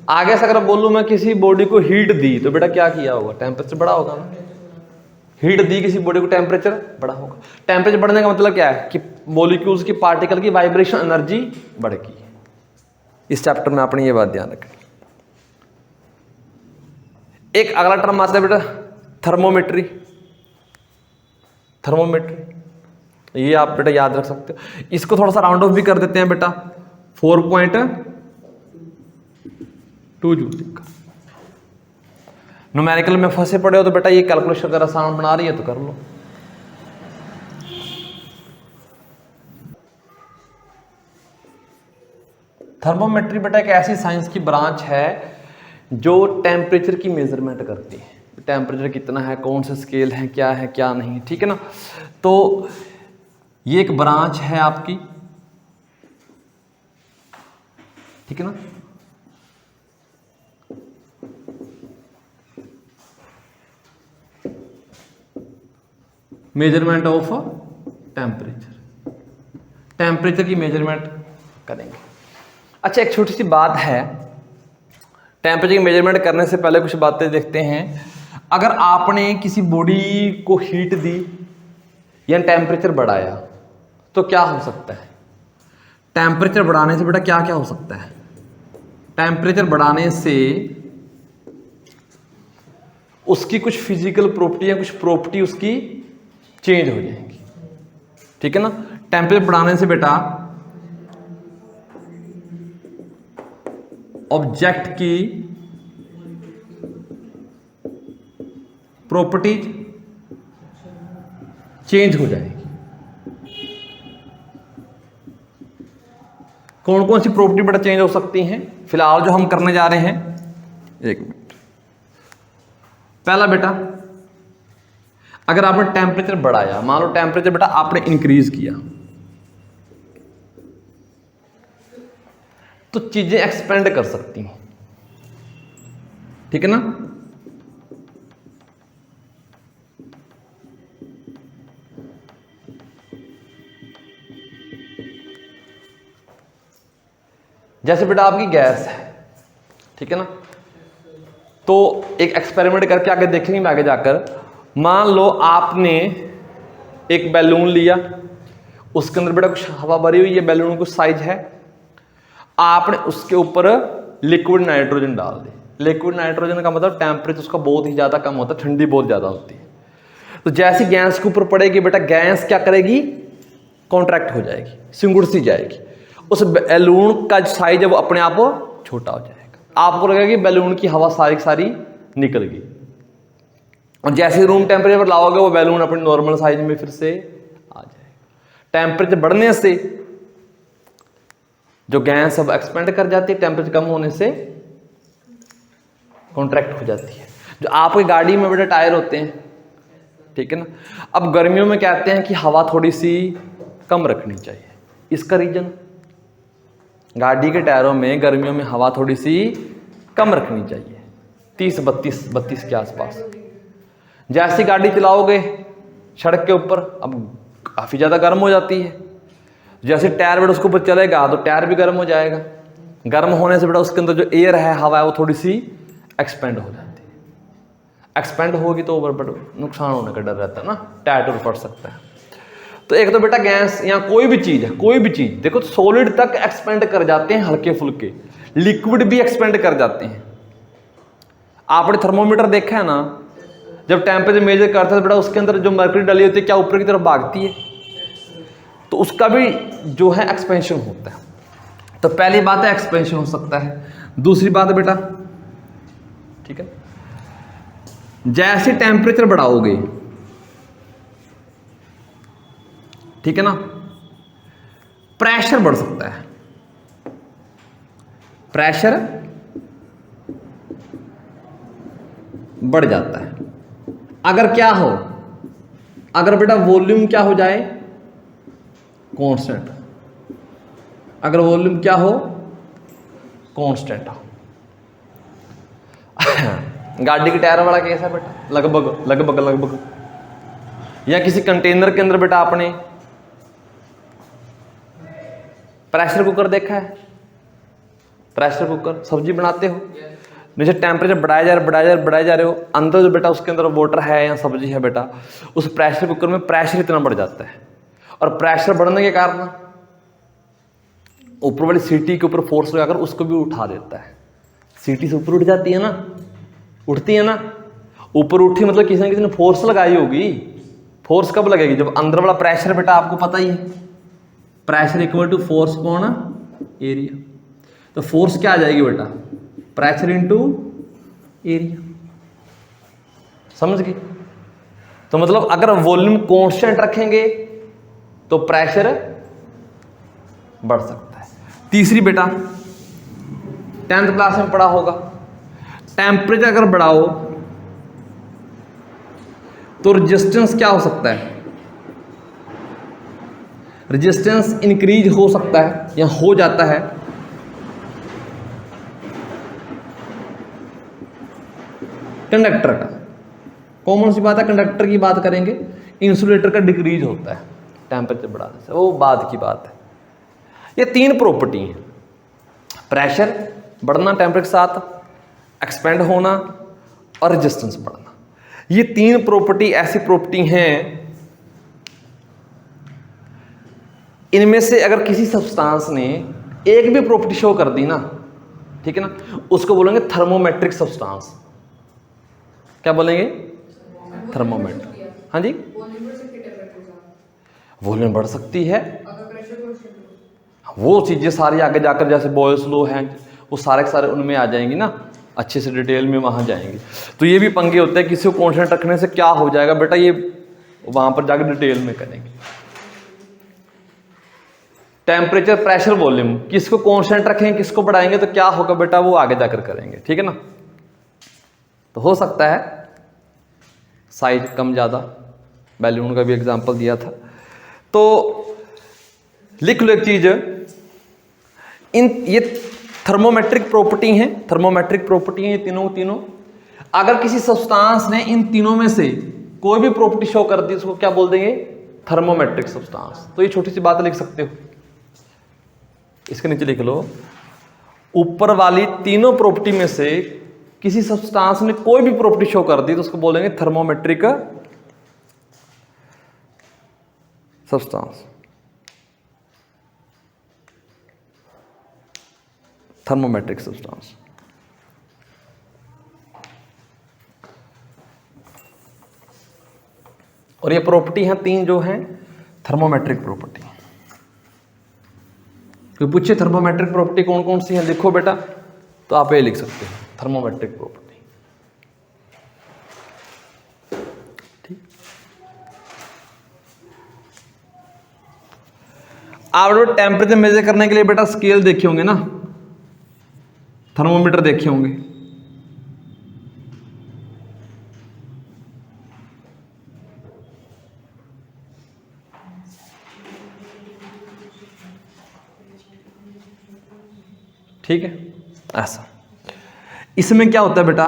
आगे से अगर बोलूं मैं किसी बॉडी को हीट दी तो बेटा क्या किया होगा, टेम्परेचर बढ़ा होगा ना। हीट दी किसी बॉडी को, टेम्परेचर बढ़ा होगा। टेम्परेचर बढ़ने का मतलब क्या है कि मॉलिक्यूल्स की, पार्टिकल की वाइब्रेशन एनर्जी बढ़ेगी। इस चैप्टर में आपने ये बात ध्यान रखनी। एक अगला टर्म आता है बेटा थर्मोमेट्री। थर्मोमेट्री ये आप बेटा याद रख सकते हो। इसको थोड़ा सा राउंड ऑफ भी कर देते हैं बेटा, 4.2 जूल। न्यूमेरिकल में फंसे पड़े हो तो बेटा ये कैलकुलेशन अगर आसान बना रही है तो कर लो। थर्मोमेट्री बेटा एक ऐसी साइंस की ब्रांच है जो टेम्परेचर की मेजरमेंट करती है। टेम्परेचर कितना है, कौन से स्केल है, क्या है क्या नहीं, ठीक है ना। तो ये एक ब्रांच है आपकी, ठीक है ना। मेजरमेंट ऑफ टेम्परेचर, टेम्परेचर की मेजरमेंट करेंगे। अच्छा एक छोटी सी बात है, टेम्परेचर की मेजरमेंट करने से पहले कुछ बातें देखते हैं। अगर आपने किसी बॉडी को हीट दी या टेम्परेचर बढ़ाया तो क्या हो सकता है। टेम्परेचर बढ़ाने से बेटा क्या क्या हो सकता है। टेम्परेचर बढ़ाने से उसकी कुछ फिजिकल प्रॉपर्टी या कुछ प्रॉपर्टी उसकी चेंज हो जाएंगी, ठीक है ना। टेम्परेचर बढ़ाने से बेटा ऑब्जेक्ट की प्रॉपर्टीज चेंज हो जाएगी। कौन कौन सी प्रॉपर्टी बेटा चेंज हो सकती हैं, फिलहाल जो हम करने जा रहे हैं। एक मिनट, पहला बेटा अगर आपने टेम्परेचर बढ़ाया, मान लो टेम्परेचर बेटा आपने इंक्रीज किया, तो चीजें एक्सपेंड कर सकती हैं, ठीक है ना। जैसे बेटा आपकी गैस है, ठीक है ना, तो एक एक्सपेरिमेंट करके आगे देखेंगे आगे जाकर। मान लो आपने एक बैलून लिया, उसके अंदर बेटा कुछ हवा भरी हुई है, बैलून कुछ साइज है, आपने उसके ऊपर लिक्विड नाइट्रोजन डाल दी। लिक्विड नाइट्रोजन का मतलब टेम्परेचर उसका बहुत ही ज़्यादा कम होता है, ठंडी बहुत ज़्यादा होती है। तो जैसे गैस के ऊपर पड़ेगी बेटा, गैस क्या करेगी, कॉन्ट्रैक्ट हो जाएगी, सिंगुड़ सी जाएगी। उस बैलून का साइज है वो अपने आप छोटा हो जाएगा। आपको लगेगा कि बैलून की हवा सारी सारी निकल गई, और जैसे रूम टेम्परेचर पर लाओगे वो बैलून अपने नॉर्मल साइज में फिर से आ जाएगा। टेम्परेचर बढ़ने से जो गैस अब एक्सपेंड कर जाती है, टेम्परेचर कम होने से कॉन्ट्रैक्ट हो जाती है। जो आपकी गाड़ी में बेटा टायर होते हैं, ठीक है ना, अब गर्मियों में कहते हैं कि हवा थोड़ी सी कम रखनी चाहिए। इसका रीजन, गाड़ी के टायरों में गर्मियों में हवा थोड़ी सी कम रखनी चाहिए, 30-32 के आसपास। जैसी गाड़ी चलाओगे सड़क के ऊपर, अब काफ़ी ज़्यादा गर्म हो जाती है। जैसे टायर बेटा उसके ऊपर चलेगा तो टायर भी गर्म हो जाएगा। गर्म होने से बेटा उसके अंदर जो एयर है, हवा है, वो थोड़ी सी एक्सपेंड हो जाती है। एक्सपेंड होगी तो ओवर नुकसान होने का डर रहता है ना, टायर टूट पड़ सकता है। तो एक तो बेटा गैस या कोई भी चीज़ है, कोई भी चीज़ देखो, सॉलिड तक एक्सपेंड कर जाते हैं, हल्के फुल्के लिक्विड भी एक्सपेंड कर जाते हैं। आपने थर्मोमीटर देखा है ना, जब टेम्परेचर मेजर करता है तो बेटा उसके अंदर जो मर्करी डली होती है क्या ऊपर की तरफ भागती है, तो उसका भी जो है एक्सपेंशन होता है। तो पहली बात है एक्सपेंशन हो सकता है। दूसरी बात है बेटा, ठीक है, जैसे टेम्परेचर बढ़ाओगे, ठीक है ना, प्रेशर बढ़ सकता है। प्रेशर बढ़ जाता है अगर क्या हो, अगर बेटा वॉल्यूम क्या हो जाए, कांस्टेंट। अगर वॉल्यूम क्या हो, कांस्टेंट हो। गाड़ी के टायर वाला केस है बेटा, लगभग लगभग लगभग। या किसी कंटेनर के अंदर बेटा आपने प्रेशर कुकर देखा है, प्रेशर कुकर सब्जी बनाते हो, जैसे टेम्परेचर बढ़ाए जा रहे हो, अंदर जो बेटा उसके अंदर वाटर है या सब्जी है बेटा, उस प्रेशर कुकर में प्रेशर इतना बढ़ जाता है, और प्रेशर बढ़ने के कारण ऊपर वाली सीटी के ऊपर फोर्स लगाकर उसको भी उठा देता है। सीटी से ऊपर उठ जाती है ना, उठती है ना, ऊपर उठी मतलब किसी न किसी ने फोर्स लगाई होगी। फोर्स कब लगेगी, जब अंदर वाला प्रेशर बेटा आपको पता ही है, pressure equal to force upon area. तो फोर्स क्या आ जाएगी बेटा, प्रेशर इनटू एरिया। समझ गए। तो मतलब अगर वॉल्यूम कांस्टेंट रखेंगे तो प्रेशर बढ़ सकता है। तीसरी बेटा 10th क्लास में पढ़ा होगा, टेम्परेचर अगर बढ़ाओ तो रेजिस्टेंस क्या हो सकता है, रेजिस्टेंस इंक्रीज हो सकता है या हो जाता है कंडक्टर का। कॉमन सी बात है, कंडक्टर की बात करेंगे, इंसुलेटर का डिक्रीज होता है टेम्परेचर बढ़ाने से, वो बाद की बात है। ये 3 प्रॉपर्टी हैं, प्रेशर बढ़ना टेम्परेचर के साथ, एक्सपेंड होना और रेजिस्टेंस बढ़ना। ये 3 प्रॉपर्टी ऐसी प्रॉपर्टी हैं, इनमें से अगर किसी सब्सटेंस ने एक भी प्रॉपर्टी शो कर दी ना, ठीक है ना, उसको बोलेंगे थर्मोमेट्रिक सब्सटेंस। क्या बोलेंगे, थर्मोमेट्रिक। हाँ जी, वॉल्यूम बढ़ सकती है, वो चीजें सारी आगे जाकर जैसे बॉयल्स लॉ हैं, वो सारे के सारे उनमें आ जाएंगी ना, अच्छे से डिटेल में वहां जाएंगे। तो ये भी पंगे होते हैं, किसी को कांस्टेंट रखने से क्या हो जाएगा बेटा, ये वहां पर जाकर डिटेल में करेंगे। टेम्परेचर, प्रेशर, वॉल्यूम, किसको कांस्टेंट रखेंगे, किसको बढ़ाएंगे तो क्या होगा बेटा, वो आगे जाकर करेंगे, ठीक है ना। तो हो सकता है साइज कम ज़्यादा, बैलून का भी एग्जांपल दिया था। तो लिख लो एक चीज, इन ये थर्मोमेट्रिक प्रॉपर्टी है, थर्मोमेट्रिक प्रॉपर्टी है ये तीनों। अगर किसी सब्सटेंस ने इन तीनों में से कोई भी प्रॉपर्टी शो कर दी उसको क्या बोल देंगे, थर्मोमेट्रिक सब्सटेंस। तो ये छोटी सी बात लिख सकते हो, इसके नीचे लिख लो, ऊपर वाली तीनों प्रॉपर्टी में से किसी सब्सटेंस ने कोई भी प्रॉपर्टी शो कर दी तो उसको बोलेंगे थर्मोमेट्रिक सब्सटेंस, थर्मोमेट्रिक सब्सटेंस। और ये प्रॉपर्टी हैं तीन जो हैं थर्मोमेट्रिक प्रॉपर्टी। कोई पूछे थर्मोमेट्रिक प्रॉपर्टी कौन कौन सी है लिखो बेटा, तो आप ये लिख सकते हैं थर्मोमेट्रिक प्रॉपर्टी। ठीक, आप लोग टेम्परेचर मेजर करने के लिए बेटा स्केल देखे होंगे ना, थर्मोमीटर देखे होंगे। ठीक है, ऐसा। इसमें क्या होता है बेटा,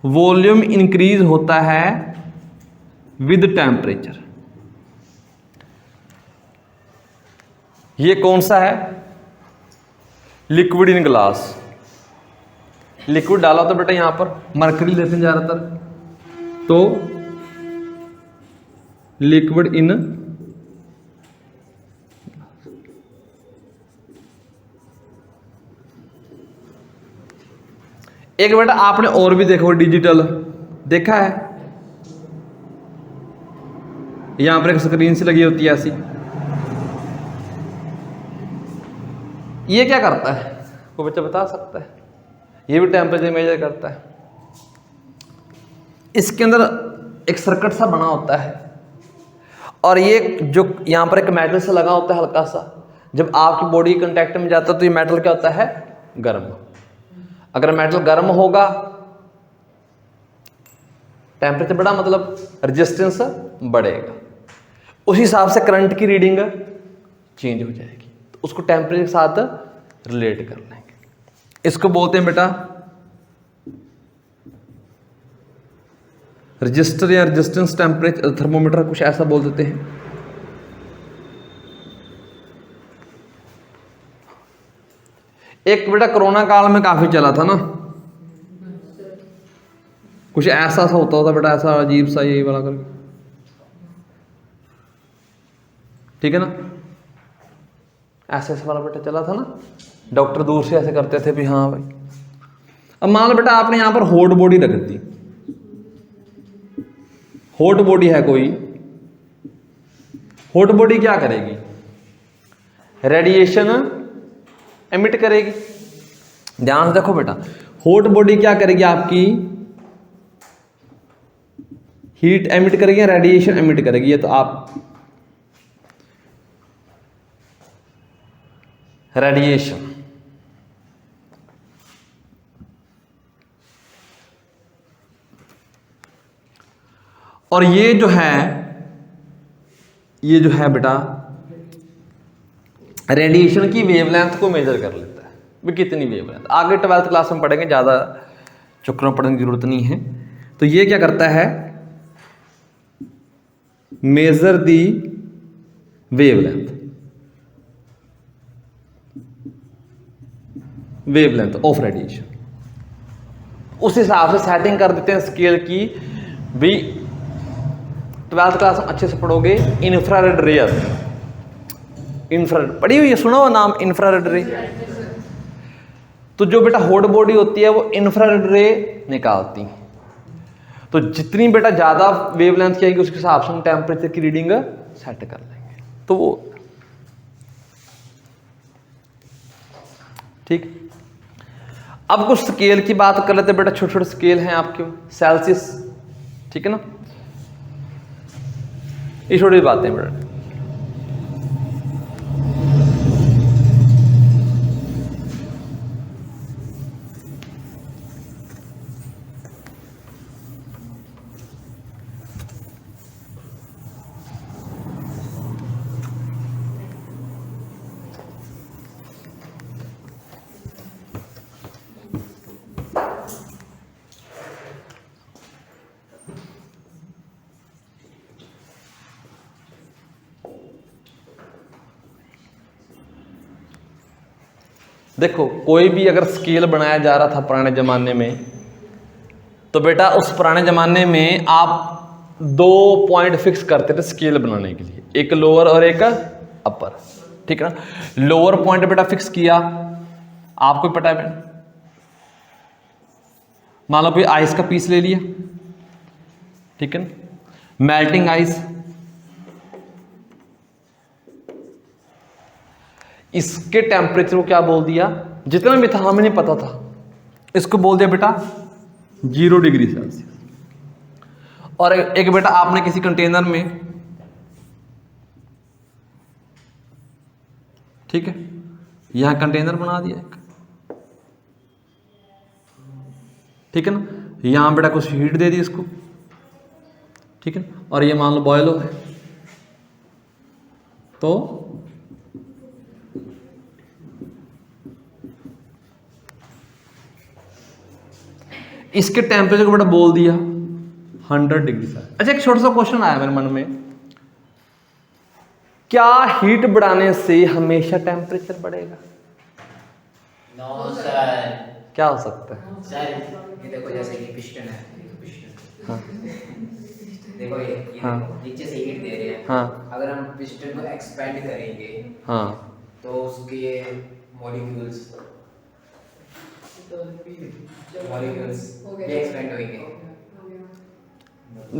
वॉल्यूम इंक्रीज होता है विद टेम्परेचर। ये कौन सा है, लिक्विड इन ग्लास। लिक्विड डाला होता बेटा यहां पर, मरकरी लेते हैं ज्यादातर, तो लिक्विड इन एक बेटा आपने और भी देखो, डिजिटल देखा है, यहां पर एक स्क्रीन सी लगी होती है ऐसी। ये क्या करता है, कोई बच्चा बता सकता है? ये भी टेम्परेचर मेजर करता है। इसके अंदर एक सर्किट सा बना होता है और ये जो यहां पर एक मेटल सा लगा होता है हल्का सा, जब आपकी बॉडी कांटेक्ट में जाता है तो ये मेटल क्या होता है, गर्म। अगर मेटल गर्म होगा, टेम्परेचर बढ़ा मतलब रेजिस्टेंस बढ़ेगा, उस हिसाब से करंट की रीडिंग चेंज हो जाएगी। तो उसको टेम्परेचर के साथ रिलेट कर लेंगे। इसको बोलते हैं बेटा रजिस्टर या रेजिस्टेंस टेम्परेचर थर्मोमीटर, कुछ ऐसा बोल देते हैं। एक बेटा कोरोना काल में काफी चला था ना, कुछ ऐसा सा होता था बेटा, ऐसा अजीब सा यही वाला करके, ठीक है ना, ऐसे ऐसे वाला बेटा चला था ना, डॉक्टर दूर से ऐसे करते थे भी हाँ भाई। अब मान लो बेटा आपने यहां पर हॉट बॉडी रख दी, हॉट बॉडी है कोई, हॉट बॉडी क्या करेगी, रेडिएशन एमिट करेगी। ध्यान से देखो बेटा, हॉट बॉडी क्या करेगी, आपकी हीट एमिट करेगी, रेडिएशन एमिट करेगी। ये तो आप रेडिएशन, और ये जो है बेटा रेडिएशन की वेवलेंथ को मेजर कर लेता है भी कितनी वेवलेंथ। आगे 12th क्लास में पढ़ेंगे, ज़्यादा चक्रों पढ़ने की जरूरत नहीं है। तो ये क्या करता है, measure the wavelength of radiation. उस हिसाब से सेटिंग कर देते हैं स्केल की भी। 12th क्लास में अच्छे से पढ़ोगे, इंफ्रारेड रेयर, इंफ्रारेड पढ़ी हुई है, सुना हुआ नाम इंफ्रारेड रे। तो जो बेटा हॉट बॉडी होती है वो इंफ्रारेड रे निकालती है। तो जितनी बेटा ज्यादा वेवलेंथ की आएगी उसके हिसाब से हम टेम्परेचर की रीडिंग सेट कर लेंगे। तो वो ठीक। अब कुछ स्केल की बात कर लेते हैं बेटा, छोटे छोटे स्केल हैं आपके, सेल्सियस, ठीक है ना, ये छोटी बातें बेटा। देखो कोई भी अगर स्केल बनाया जा रहा था पुराने ज़माने में, तो बेटा उस पुराने ज़माने में आप 2 पॉइंट फिक्स करते थे स्केल बनाने के लिए, एक लोअर और एक अपर, ठीक है ना। लोअर पॉइंट बेटा फिक्स किया, आपको पता है बेटा, मान लो कोई आइस का पीस ले लिया, ठीक है ना, मेल्टिंग आइस, इसके टेम्परेचर को क्या बोल दिया, जितना भी था हमें नहीं पता था, इसको बोल दिया बेटा 0 डिग्री सेल्सियस। और एक बेटा आपने किसी कंटेनर में, ठीक है, यहां कंटेनर बना दिया एक, ठीक है ना, यहां बेटा कुछ हीट दे दी इसको, ठीक है, और ये मान लो बॉयल हो गए, तो इसके टेम्परेचर को बेटा बोल दिया 100 डिग्री सेल्सियस। अच्छा एक छोटा सा क्वेश्चन आया मेरे मन में, क्या हीट बढ़ाने से हमेशा टेम्परेचर बढ़ेगा? No sir. क्या हो सकता है सर ये देखो, जैसे कि पिस्टन है, पिस्टन, हाँ देखो ये हाँ। देखो, नीचे से हीट दे रहे हैं, हाँ अगर हम पिस्टन को एक्सपेंड करेंगे हाँ, तो उसके मॉलिक्यूल्स भी एक्सपेंड होंगे।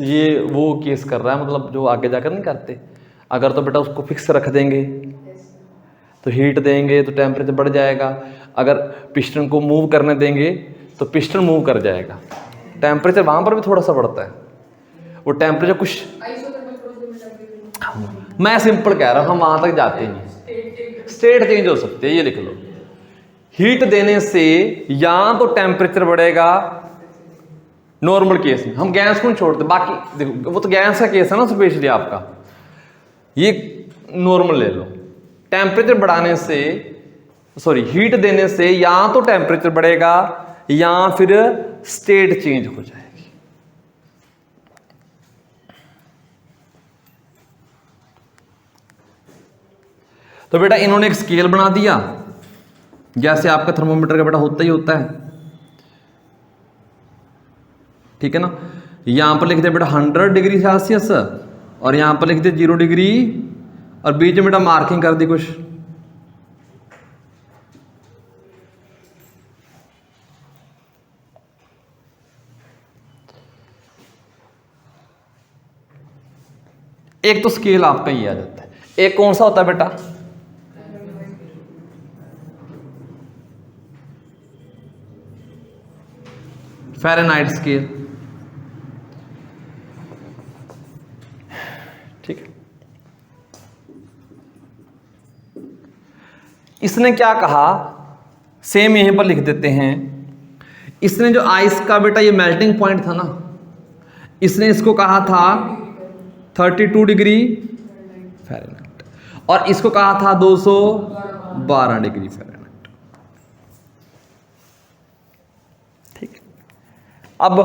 ये वो केस कर रहा है, मतलब जो आगे जाकर नहीं करते, अगर तो बेटा उसको फिक्स रख देंगे तो हीट देंगे तो टेम्परेचर बढ़ जाएगा, अगर पिस्टन को मूव करने देंगे तो पिस्टन मूव कर जाएगा, टेम्परेचर वहाँ पर भी थोड़ा सा बढ़ता है, वो टेम्परेचर कुछ, मैं सिंपल कह रहा हूँ, हम वहाँ तक जाते नहीं, स्टेट चेंज हो सकती है, ये लिख लो, हीट देने से या तो टेम्परेचर बढ़ेगा, नॉर्मल केस में हम गैस को नहीं छोड़ते, बाकी देखो वो तो गैस का केस है ना स्पेशली आपका, ये नॉर्मल ले लो, टेम्परेचर बढ़ाने से, सॉरी हीट देने से या तो टेम्परेचर बढ़ेगा या फिर स्टेट चेंज हो जाएगी। तो बेटा इन्होंने एक स्केल बना दिया, जैसे आपका थर्मोमीटर का बेटा होता ही होता है, ठीक है ना, यहां पर लिख दिया बेटा 100 डिग्री सेल्सियस, और यहां पर लिख दिया 0 डिग्री, और बीच में बेटा मार्किंग कर दी कुछ, एक तो स्केल आपका ये आ जाता है, एक कौन सा होता है बेटा, फ़ारेनहाइट स्केल, ठीक है। इसने क्या कहा, सेम यहीं पर लिख देते हैं, इसने जो आइस का बेटा ये मेल्टिंग पॉइंट था ना, इसने इसको कहा था 32 डिग्री फ़ारेनहाइट, और इसको कहा था 212 डिग्री फ़ारेनहाइट, ठीक है। अब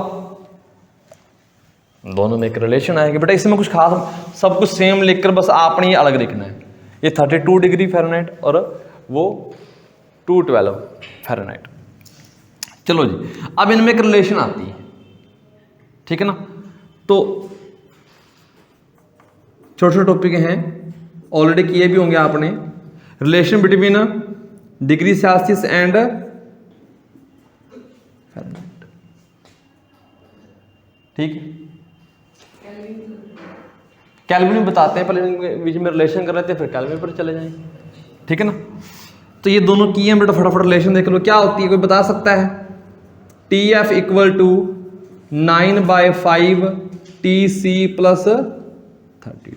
दोनों में एक रिलेशन आएगा बेटा, इसमें कुछ खास, सब कुछ सेम लिखकर बस आपने ये अलग लिखना है, ये 32 डिग्री फ़ारेनहाइट और वो 212 फ़ारेनहाइट। चलो जी, अब इनमें एक रिलेशन आती है, ठीक है ना, तो छोटे छोटे टॉपिक हैं, ऑलरेडी किए भी होंगे आपने, relation between degree Celsius and Fahrenheit, ठीक है, केल्विन में बताते हैं, पहले बीच में रिलेशन कर रहे थे, फिर केल्विन पर चले जाएंगे, ठीक है ना। तो ये दोनों किए हैं बेटा, फटाफट रिलेशन देख लो, क्या होती है, कोई बता सकता है, TF equal to 9/5 TC plus 32।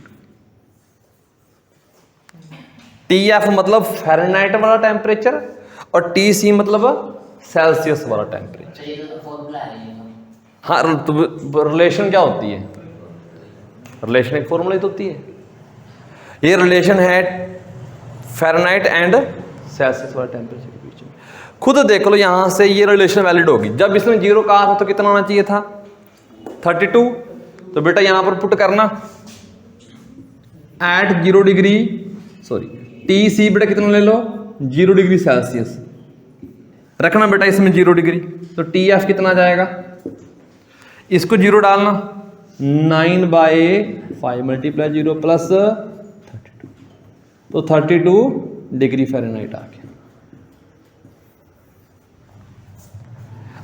TF मतलब फ़ारेनहाइट वाला टेम्परेचर और TC मतलब सेल्सियस वाला टेम्परेचर। ये तो फॉर्मूला है ये। हाँ, तो रिलेशन क्या होती है, रिलेशन एक फॉर्मूला ही तो होती है, ये रिलेशन है फ़ारेनहाइट एंड सेल्सियस वाला टेम्परेचर के बीच में। खुद देख लो यहां से ये रिलेशन वैलिड होगी, जब इसने 0 कहा था तो कितना होना चाहिए था 32, तो बेटा यहां पर पुट करना एट 0 डिग्री, सॉरी TC बेटा कितना ले लो 0 डिग्री सेल्सियस, रखना बेटा इसमें 0 डिग्री, तो टी एफ कितना जाएगा, इसको 0 डालना, 9/5 मल्टीप्लाई 0 प्लस 32, तो 32 डिग्री फ़ारेनहाइट आ गया।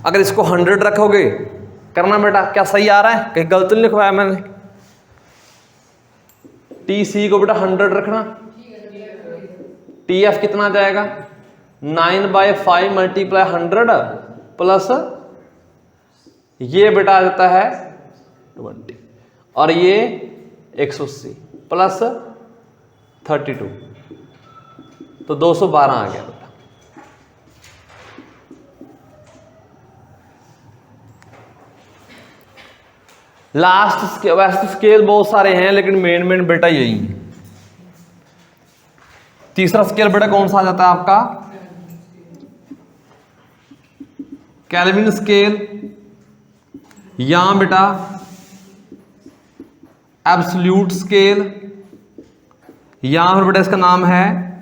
अगर इसको 100 रखोगे, करना बेटा, क्या सही आ रहा है, कहीं गलत नहीं लिखवाया मैंने। टी सी को बेटा 100 रखना, टी एफ कितना जाएगा, 9/5 मल्टीप्लाई 100 प्लस ये बेटा आ जाता है 20 और ये 180 प्लस 32, तो 212 आ गया बेटा। लास्ट स्केल, वैसे तो स्केल बहुत सारे हैं लेकिन मेन बेटा यही है। तीसरा स्केल बेटा कौन सा आ जाता है आपका, केल्विन स्केल, यहां बेटा एब्सोल्यूट स्केल, यहां पर बेटा इसका नाम है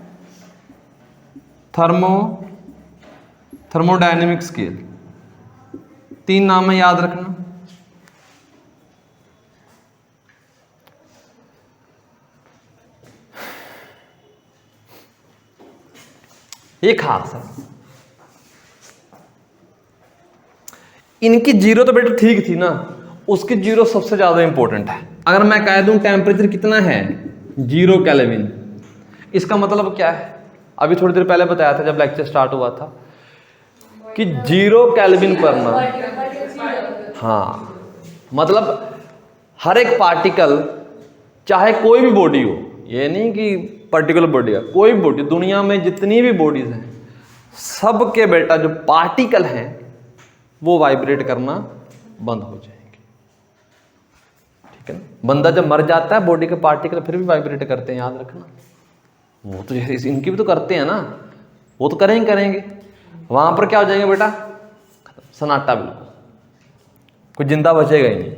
थर्मोडायनेमिक स्केल। 3 नाम है, याद रखना। ये खास है, इनकी 0 तो बेटा ठीक थी ना, उसकी 0 सबसे ज्यादा इंपॉर्टेंट है। अगर मैं कह दूं टेम्परेचर कितना है 0 केल्विन, इसका मतलब क्या है, अभी थोड़ी देर पहले बताया था जब लेक्चर स्टार्ट हुआ था कि 0 केल्विन पर ना, हाँ मतलब हर एक पार्टिकल, चाहे कोई भी बॉडी हो, ये नहीं कि पर्टिकुलर बॉडी है, कोई भी बॉडी, दुनिया में जितनी भी बॉडीज हैं सबके बेटा जो पार्टिकल हैं वो वाइब्रेट करना बंद हो जाएंगे, ठीक है ना। बंदा जब मर जाता है बॉडी के पार्टिकल फिर भी वाइब्रेट करते हैं, याद रखना। वो तो जैसे इनकी भी तो करते हैं ना, वो तो करेंगे, वहां पर क्या हो जाएंगे बेटा, सन्नाटा, बिल्कुल कोई जिंदा बचेगा ही नहीं।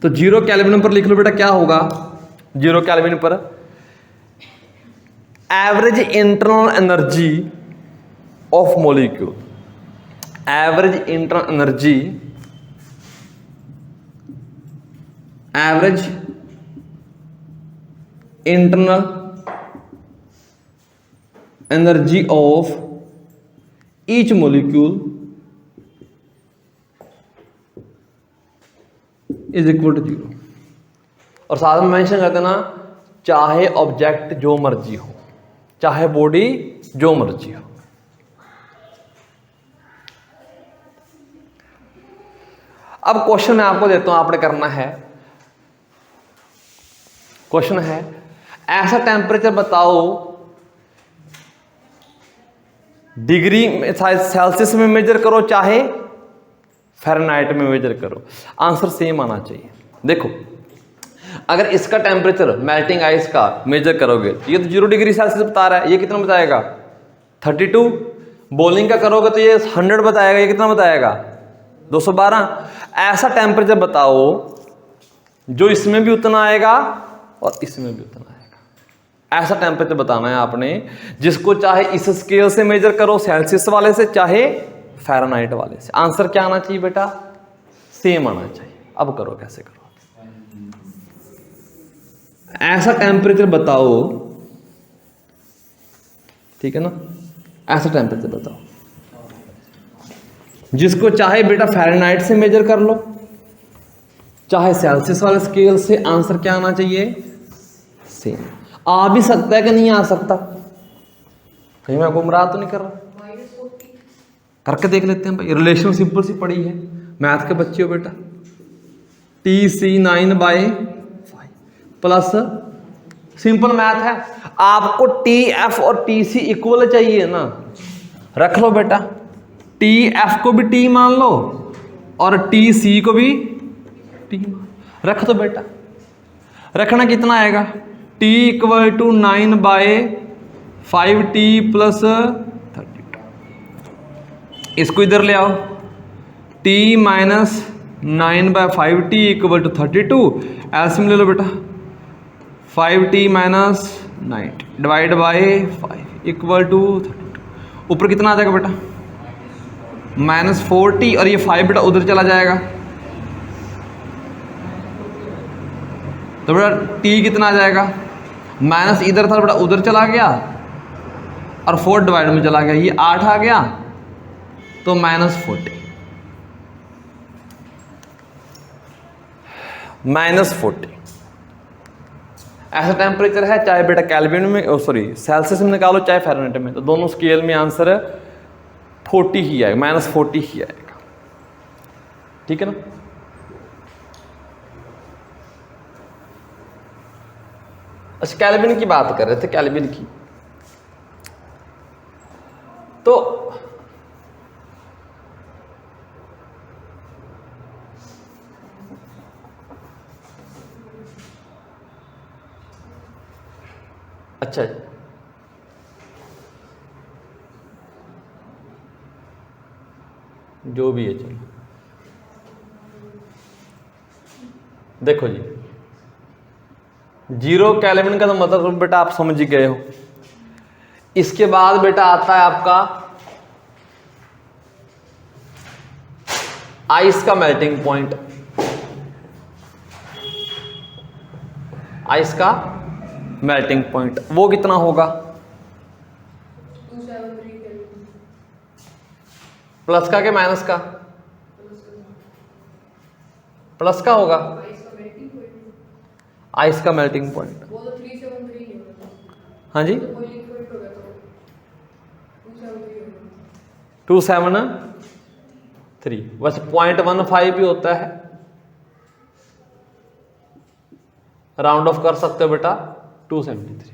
तो 0 केल्विन पर लिख लो बेटा, क्या होगा 0 केल्विन पर, average internal energy of molecule, average internal energy, average internal energy of each molecule is equal to 0। और साथ में मेंशन कर देना, चाहे ऑब्जेक्ट जो मर्जी हो, चाहे बॉडी जो मर्जी हो। अब क्वेश्चन मैं आपको देता हूं, आपने करना है, क्वेश्चन है ऐसा टेम्परेचर बताओ, डिग्री सेल्सियस में मेजर करो चाहे फ़ारेनहाइट में मेजर करो, आंसर सेम आना चाहिए। देखो अगर इसका टेम्परेचर मेल्टिंग आइस का मेजर करोगे, ये तो 0 डिग्री सेल्सियस बता रहा है, ये कितना बताएगा 32, बॉइलिंग का करोगे तो ये 100 बताएगा, ये कितना बताएगा 212। ऐसा टेम्परेचर बताओ जो इसमें भी उतना आएगा और इसमें भी उतना आएगा। ऐसा टेम्परेचर बताना है आपने जिसको चाहे इस स्केल से मेजर करो सेल्सियस वाले से, चाहे फ़ारेनहाइट वाले से। आंसर क्या आना चाहिए बेटा, सेम आना चाहिए। अब करो, कैसे करो, ऐसा टेम्परेचर बताओ, ठीक है ना, ऐसा टेम्परेचर बताओ जिसको चाहे बेटा फ़ारेनहाइट से मेजर कर लो, चाहे सेल्सियस वाले स्केल से। आंसर क्या आना चाहिए, सेम। आ भी सकता है कि नहीं आ सकता, कहीं मैं गुमराह तो नहीं कर रहा, करके देख लेते हैं भाई। रिलेशन सिंपल सी पड़ी है, मैथ के बच्चे हो बेटा। TC 9/5 प्लस, सिंपल मैथ है, आपको TF और TC इक्वल चाहिए ना, रख लो बेटा। TF को भी T मान लो और TC को भी T रख दो बेटा। रखना कितना आएगा, T = 9/5T प्लस 32। इसको इधर ले आओ, T - 9/5T = 32। एलसीएम ले लो बेटा, 5T - 90 डिवाइड बाय 5 = 32। ऊपर कितना आ जाएगा बेटा -40 और ये 5 बेटा उधर चला जाएगा तो बेटा t कितना आ जाएगा माइनस इधर था बेटा उधर चला गया और 4 डिवाइड में चला गया, ये 8 आ गया तो -40 -40 ऐसा टेम्परेचर है, चाहे बेटा केल्विन में सॉरी सेल्सियस में निकालो चाहे फ़ारेनहाइट में, तो दोनों स्केल में आंसर 40 ही आएगा, -40 ही आएगा। ठीक है ना। अच्छा केल्विन की बात कर रहे थे, केल्विन की तो अच्छा जो भी है चलो देखो जी 0 केल्विन का तो मतलब बेटा आप समझ ही गए हो। इसके बाद बेटा आता है आपका आइस का मेल्टिंग पॉइंट, आइस का मेल्टिंग पॉइंट वो कितना होगा प्लस का के माइनस का, प्लस का होगा आइस का मेल्टिंग पॉइंट। हाँ जी 273 बस 0.15 भी होता है, राउंड ऑफ कर सकते हो बेटा 273।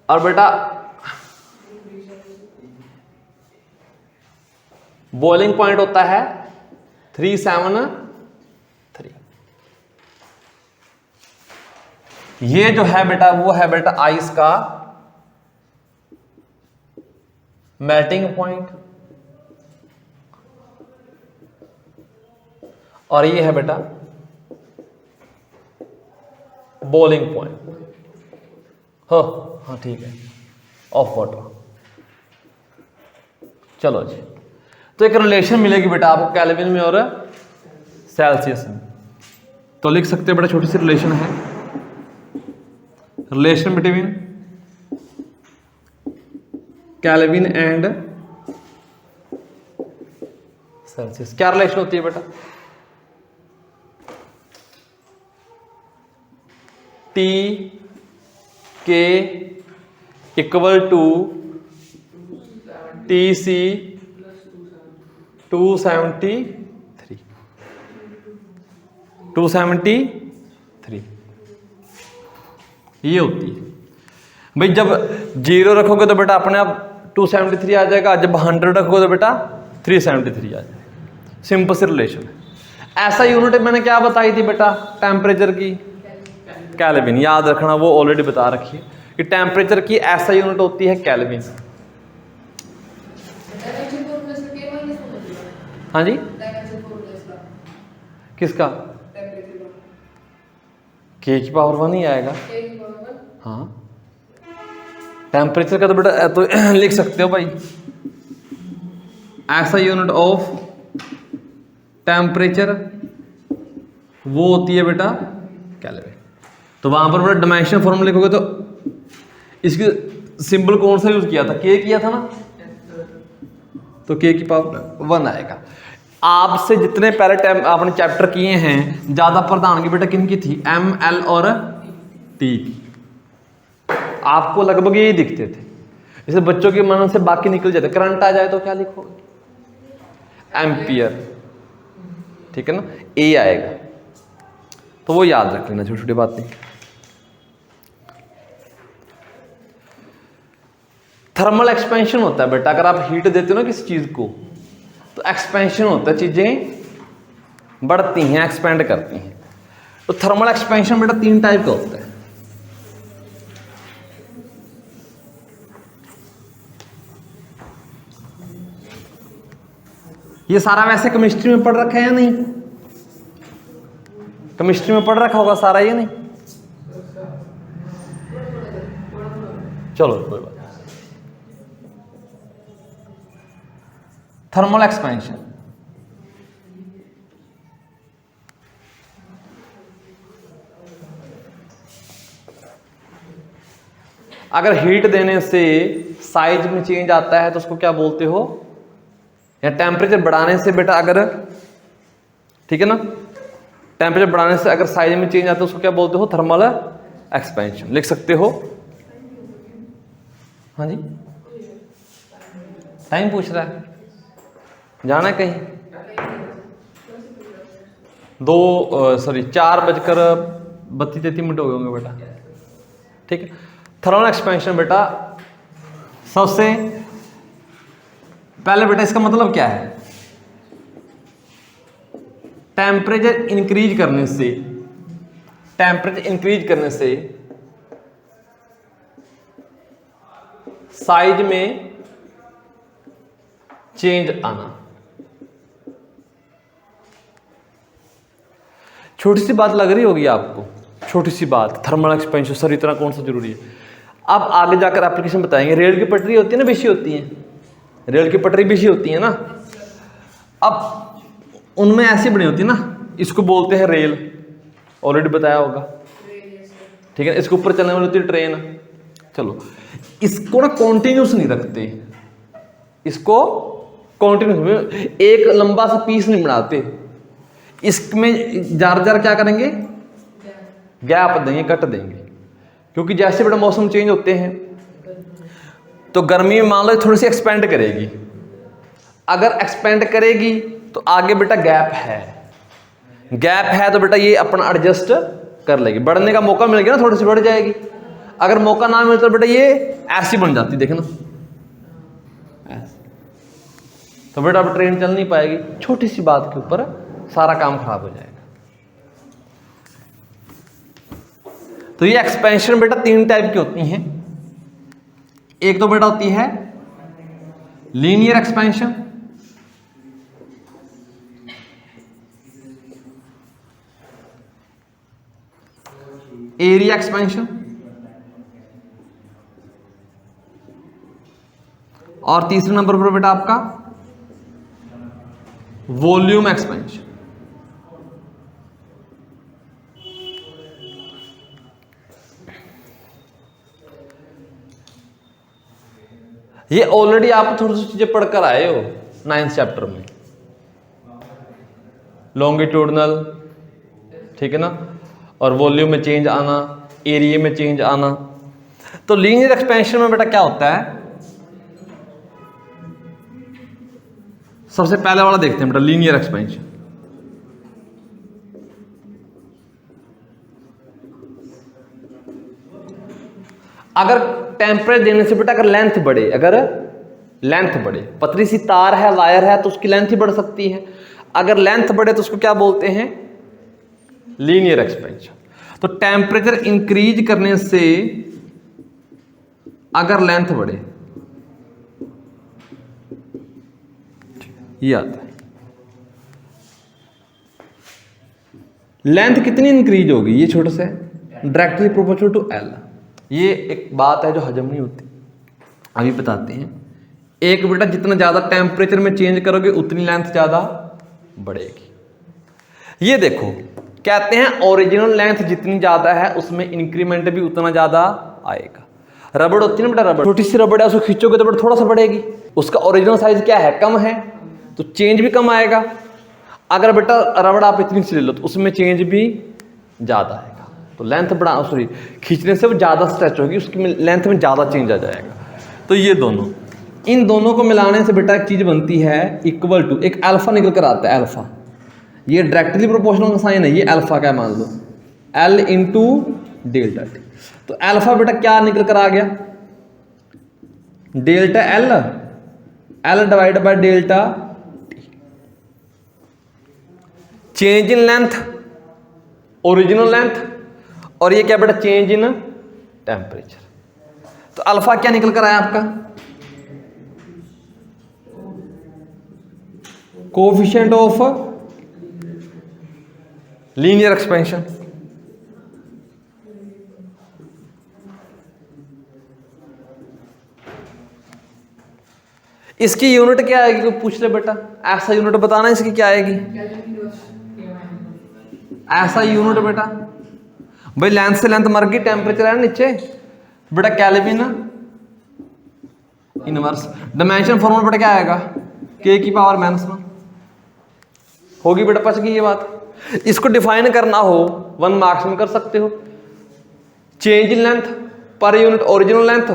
और बेटा बॉइलिंग पॉइंट होता है 373। ये जो है बेटा वो है बेटा आइस का मेल्टिंग पॉइंट और ये है बेटा बॉइलिंग पॉइंट। हाँ ठीक है ऑफ वाटर। चलो जी तो एक रिलेशन मिलेगी बेटा आपको केल्विन में और सेल्सियस में, तो लिख सकते हैं बेटा छोटी सी रिलेशन है, relation between kelvin and Celsius. क्या रिलेशन होती है बेटा T K equal to TC 273 ये होती है भाई। जब 0 रखोगे तो बेटा अपने आप 273 आ जाएगा, जब 100 रखोगे तो बेटा 373 आ जाएगा। सिंपल सी रिलेशन है। ऐसा यूनिट मैंने क्या बताई थी बेटा टेम्परेचर की केल्विन, याद रखना वो ऑलरेडी बता रखी है कि टेम्परेचर की ऐसा यूनिट होती है केल्विन। हाँ जी किसका K की पावर 1 ही आएगा। हाँ टेम्परेचर का तो बेटा तो लिख सकते हो भाई ऐसा यूनिट ऑफ टेम्परेचर वो होती है बेटा केल्विन। तो वहां पर बेटा डायमेंशन फॉर्मूला लिखोगे तो इसकी सिंबल कौन सा यूज किया था K किया था ना, तो K की पावर 1 आएगा। आपसे जितने पहले टाइम आपने चैप्टर किए हैं ज्यादा प्रधानगी बेटा किन की थी M L और T की, आपको लगभग यही दिखते थे। जैसे बच्चों के मन से बाकी निकल जाते, करंट आ जाए तो क्या लिखोगे एम्पियर, ठीक है ना, A आएगा। तो वो याद रख लेना, छोटी छोटी बात नहीं। थर्मल एक्सपेंशन होता है बेटा, अगर आप हीट देते हो ना किसी चीज को तो एक्सपेंशन होता है, चीजें बढ़ती हैं एक्सपेंड करती हैं। तो थर्मल एक्सपेंशन बेटा 3 टाइप का होता है। ये सारा वैसे केमिस्ट्री में पढ़ रखा है या नहीं, केमिस्ट्री में पढ़ रखा होगा सारा ये नहीं, चलो कोई बात। Thermal expansion. अगर हीट देने से साइज में चेंज आता है तो उसको क्या बोलते हो, या टेम्परेचर बढ़ाने से बेटा अगर, ठीक है ना, टेम्परेचर बढ़ाने से अगर साइज में चेंज आता है उसको क्या बोलते हो, थर्मल एक्सपेंशन। लिख सकते हो। हाँ जी, टाइम पूछ रहा है, जाना है कहीं? 4:32 हो गए होंगे बेटा, ठीक है। थर्मल एक्सपेंशन बेटा, सबसे पहले बेटा इसका मतलब क्या है, टेम्परेचर इंक्रीज करने से, टेम्परेचर इंक्रीज करने से साइज में चेंज आना। छोटी सी बात लग रही होगी आपको, छोटी सी बात, थर्मल एक्सपेंशन सर इतना कौन सा जरूरी है। अब आगे जाकर एप्लीकेशन बताएंगे। रेल की पटरी होती है ना, बिछी होती है, रेल की पटरी बिछी होती है ना, अब उनमें ऐसी बनी होती है ना, इसको बोलते हैं रेल, ऑलरेडी बताया होगा, ठीक है। इसके ऊपर चलने वाली होती है ट्रेन। चलो, इसको ना कॉन्टिन्यूस नहीं रखते, इसको कॉन्टिन्यूस, एक लंबा सा पीस नहीं बनाते, इसमें जार जार क्या करेंगे, गैप देंगे, कट देंगे, क्योंकि जैसे बेटा मौसम चेंज होते हैं तो गर्मी में मान लो थोड़ी सी एक्सपेंड करेगी, अगर एक्सपेंड करेगी तो आगे बेटा गैप है, गैप है तो बेटा ये अपना एडजस्ट कर लेगी, बढ़ने का मौका मिल गया ना, थोड़ी सी बढ़ जाएगी। अगर मौका ना मिले तो बेटा ये ऐसी बन जाती, देखना ऐसे, तो बेटा अब ट्रेन चल नहीं पाएगी, छोटी सी बात के ऊपर सारा काम खराब हो जाएगा। तो ये एक्सपेंशन बेटा 3 टाइप की होती हैं। एक तो बेटा होती है लीनियर एक्सपेंशन, एरिया एक्सपेंशन, और तीसरे नंबर पर बेटा आपका वॉल्यूम एक्सपेंशन। ये ऑलरेडी आप थोड़ी सी चीजें पढ़कर आए हो 9th चैप्टर में, लॉन्गिट्यूडनल, ठीक है ना, और वॉल्यूम में चेंज आना, एरिया में चेंज आना। तो लीनियर एक्सपेंशन में बेटा क्या होता है, सबसे पहले वाला देखते हैं बेटा, लीनियर एक्सपेंशन। अगर टेम्परेचर देने से बेटा अगर लेंथ बढ़े, अगर लेंथ बढ़े, पतली सी तार है, वायर है, तो उसकी लेंथ ही बढ़ सकती है। अगर लेंथ बढ़े तो उसको क्या बोलते हैं, लीनियर एक्सपेंशन। तो टेम्परेचर इंक्रीज करने से अगर लेंथ बढ़े, ये आता है, लेंथ कितनी इंक्रीज होगी, ये छोटा सा डायरेक्टली प्रोपोर्शनल टू एल। ये एक बात है जो हजम नहीं होती, अभी बताते हैं। एक बेटा जितना ज्यादा टेम्परेचर में चेंज करोगे उतनी लेंथ ज्यादा बढ़ेगी। ये देखो, कहते हैं ओरिजिनल लेंथ जितनी ज्यादा है उसमें इंक्रीमेंट भी उतना ज्यादा आएगा। रबड़ होती है ना बेटा, रबड़, छोटी सी रबड़ है, उसको खींचोगे तो बेटा थोड़ा सा बढ़ेगी, उसका ओरिजिनल साइज क्या है, कम है, तो चेंज भी कम आएगा। अगर बेटा रबड़ आप इतनी सी ले लो तो उसमें चेंज भी ज्यादा आएगा, तो लेंथ बढ़ा, सॉरी, खींचने से वो ज्यादा स्ट्रेच होगी, उसकी लेंथ में ज्यादा चेंज आ जाएगा। तो ये दोनों, इन दोनों को मिलाने से बेटा एक चीज बनती है इक्वल टू, एक अल्फा निकल कर आता है, अल्फा, ये डायरेक्टली प्रोपोर्शनल का साइन है, ये अल्फा का मान लो, एल इंटू डेल्टा टी। तो अल्फा बेटा क्या निकल कर आ गया, delta L, L divide by delta T. Change in length, original length, और ये क्या बेटा, चेंज इन टेम्परेचर। तो अल्फा क्या निकल कर आया आपका, कोएफिशिएंट ऑफ लीनियर एक्सपेंशन। इसकी यूनिट क्या आएगी, कोई पूछ ले बेटा, ऐसा यूनिट बताना इसकी क्या आएगी, ऐसा यूनिट बेटा। भाई लेंथ से लेंथ मर गई, टेम्परेचर है नीचे बेटा, केल्विन इनवर्स। डायमेंशन फॉर्मूला बेटा क्या आएगा, के की पावर -1 होगी बेटा, पच गई ये बात। इसको डिफाइन करना हो 1 मार्क्स में कर सकते हो। Change in length per unit original length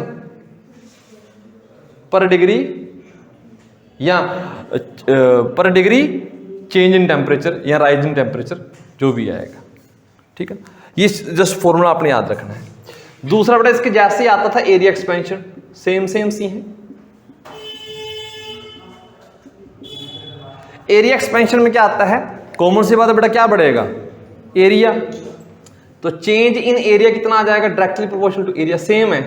पर डिग्री, या पर डिग्री चेंज इन टेम्परेचर या राइज इन टेम्परेचर, जो भी आएगा, ठीक है। ये जस्ट फॉर्मूला आपने याद रखना है। दूसरा बेटा इसके जैसे ही आता था एरिया एक्सपेंशन, सेम सी है। एरिया एक्सपेंशन में क्या आता है, कॉमन सी बात है बेटा, क्या बढ़ेगा, एरिया। तो चेंज इन एरिया कितना आ जाएगा, directly proportional to area, same है।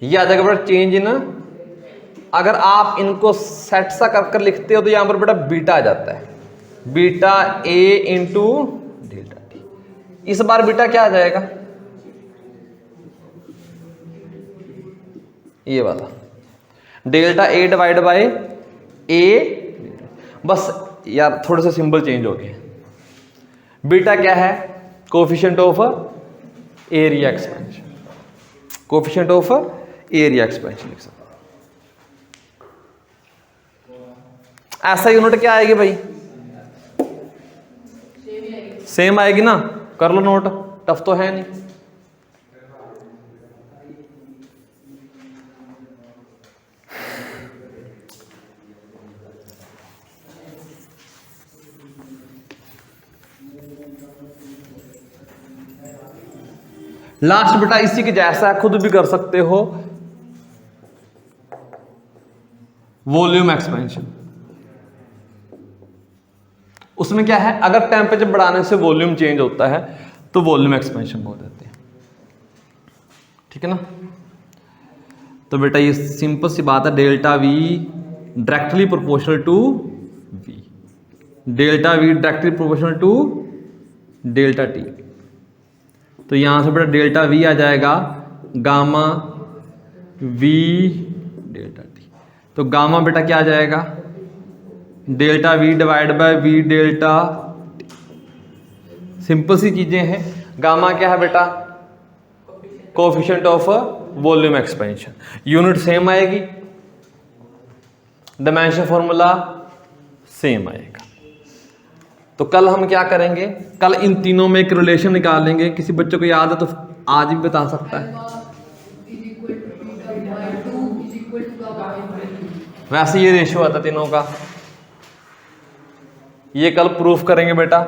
ये आ जाएगा बेटा चेंज इन, अगर आप इनको सेट सा कर लिखते हो तो यहां पर बेटा बीटा आ जाता है, beta A into delta T. इस बार बीटा क्या आ जाएगा, ये वाला डेल्टा ए डिवाइड बाय ए। बस यार थोड़े से सिंबल चेंज हो गए। बीटा क्या है, coefficient of area expansion, coefficient of area expansion लिख सकते। ऐसा यूनिट क्या आएगी भाई, सेम आएगी ना, कर लो नोट, टफ तो है नहीं। लास्ट बेटा इसी के जैसा खुद भी कर सकते हो, वॉल्यूम एक्सपेंशन। उसमें क्या है, अगर टेम्परेचर बढ़ाने से वॉल्यूम चेंज होता है तो वॉल्यूम एक्सपेंशन बोल देते हैं, ठीक है ना। तो बेटा ये सिंपल सी बात है, delta V directly proportional to V, delta V directly proportional to delta T. तो यहां से बेटा डेल्टा वी आ जाएगा गामा वी डेल्टा टी। तो गामा बेटा क्या आ जाएगा, delta V divide by V delta. Simple सी चीजें हैं। गामा क्या है बेटा, coefficient of volume expansion, unit same आएगी, डायमेंशन फॉर्मूला सेम आएगा। तो कल हम क्या करेंगे, कल इन तीनों में एक रिलेशन निकालेंगे। किसी बच्चे को याद है तो आज भी बता सकता है। वैसे ये रेशियो आता तीनों का, ये कल प्रूफ करेंगे बेटा।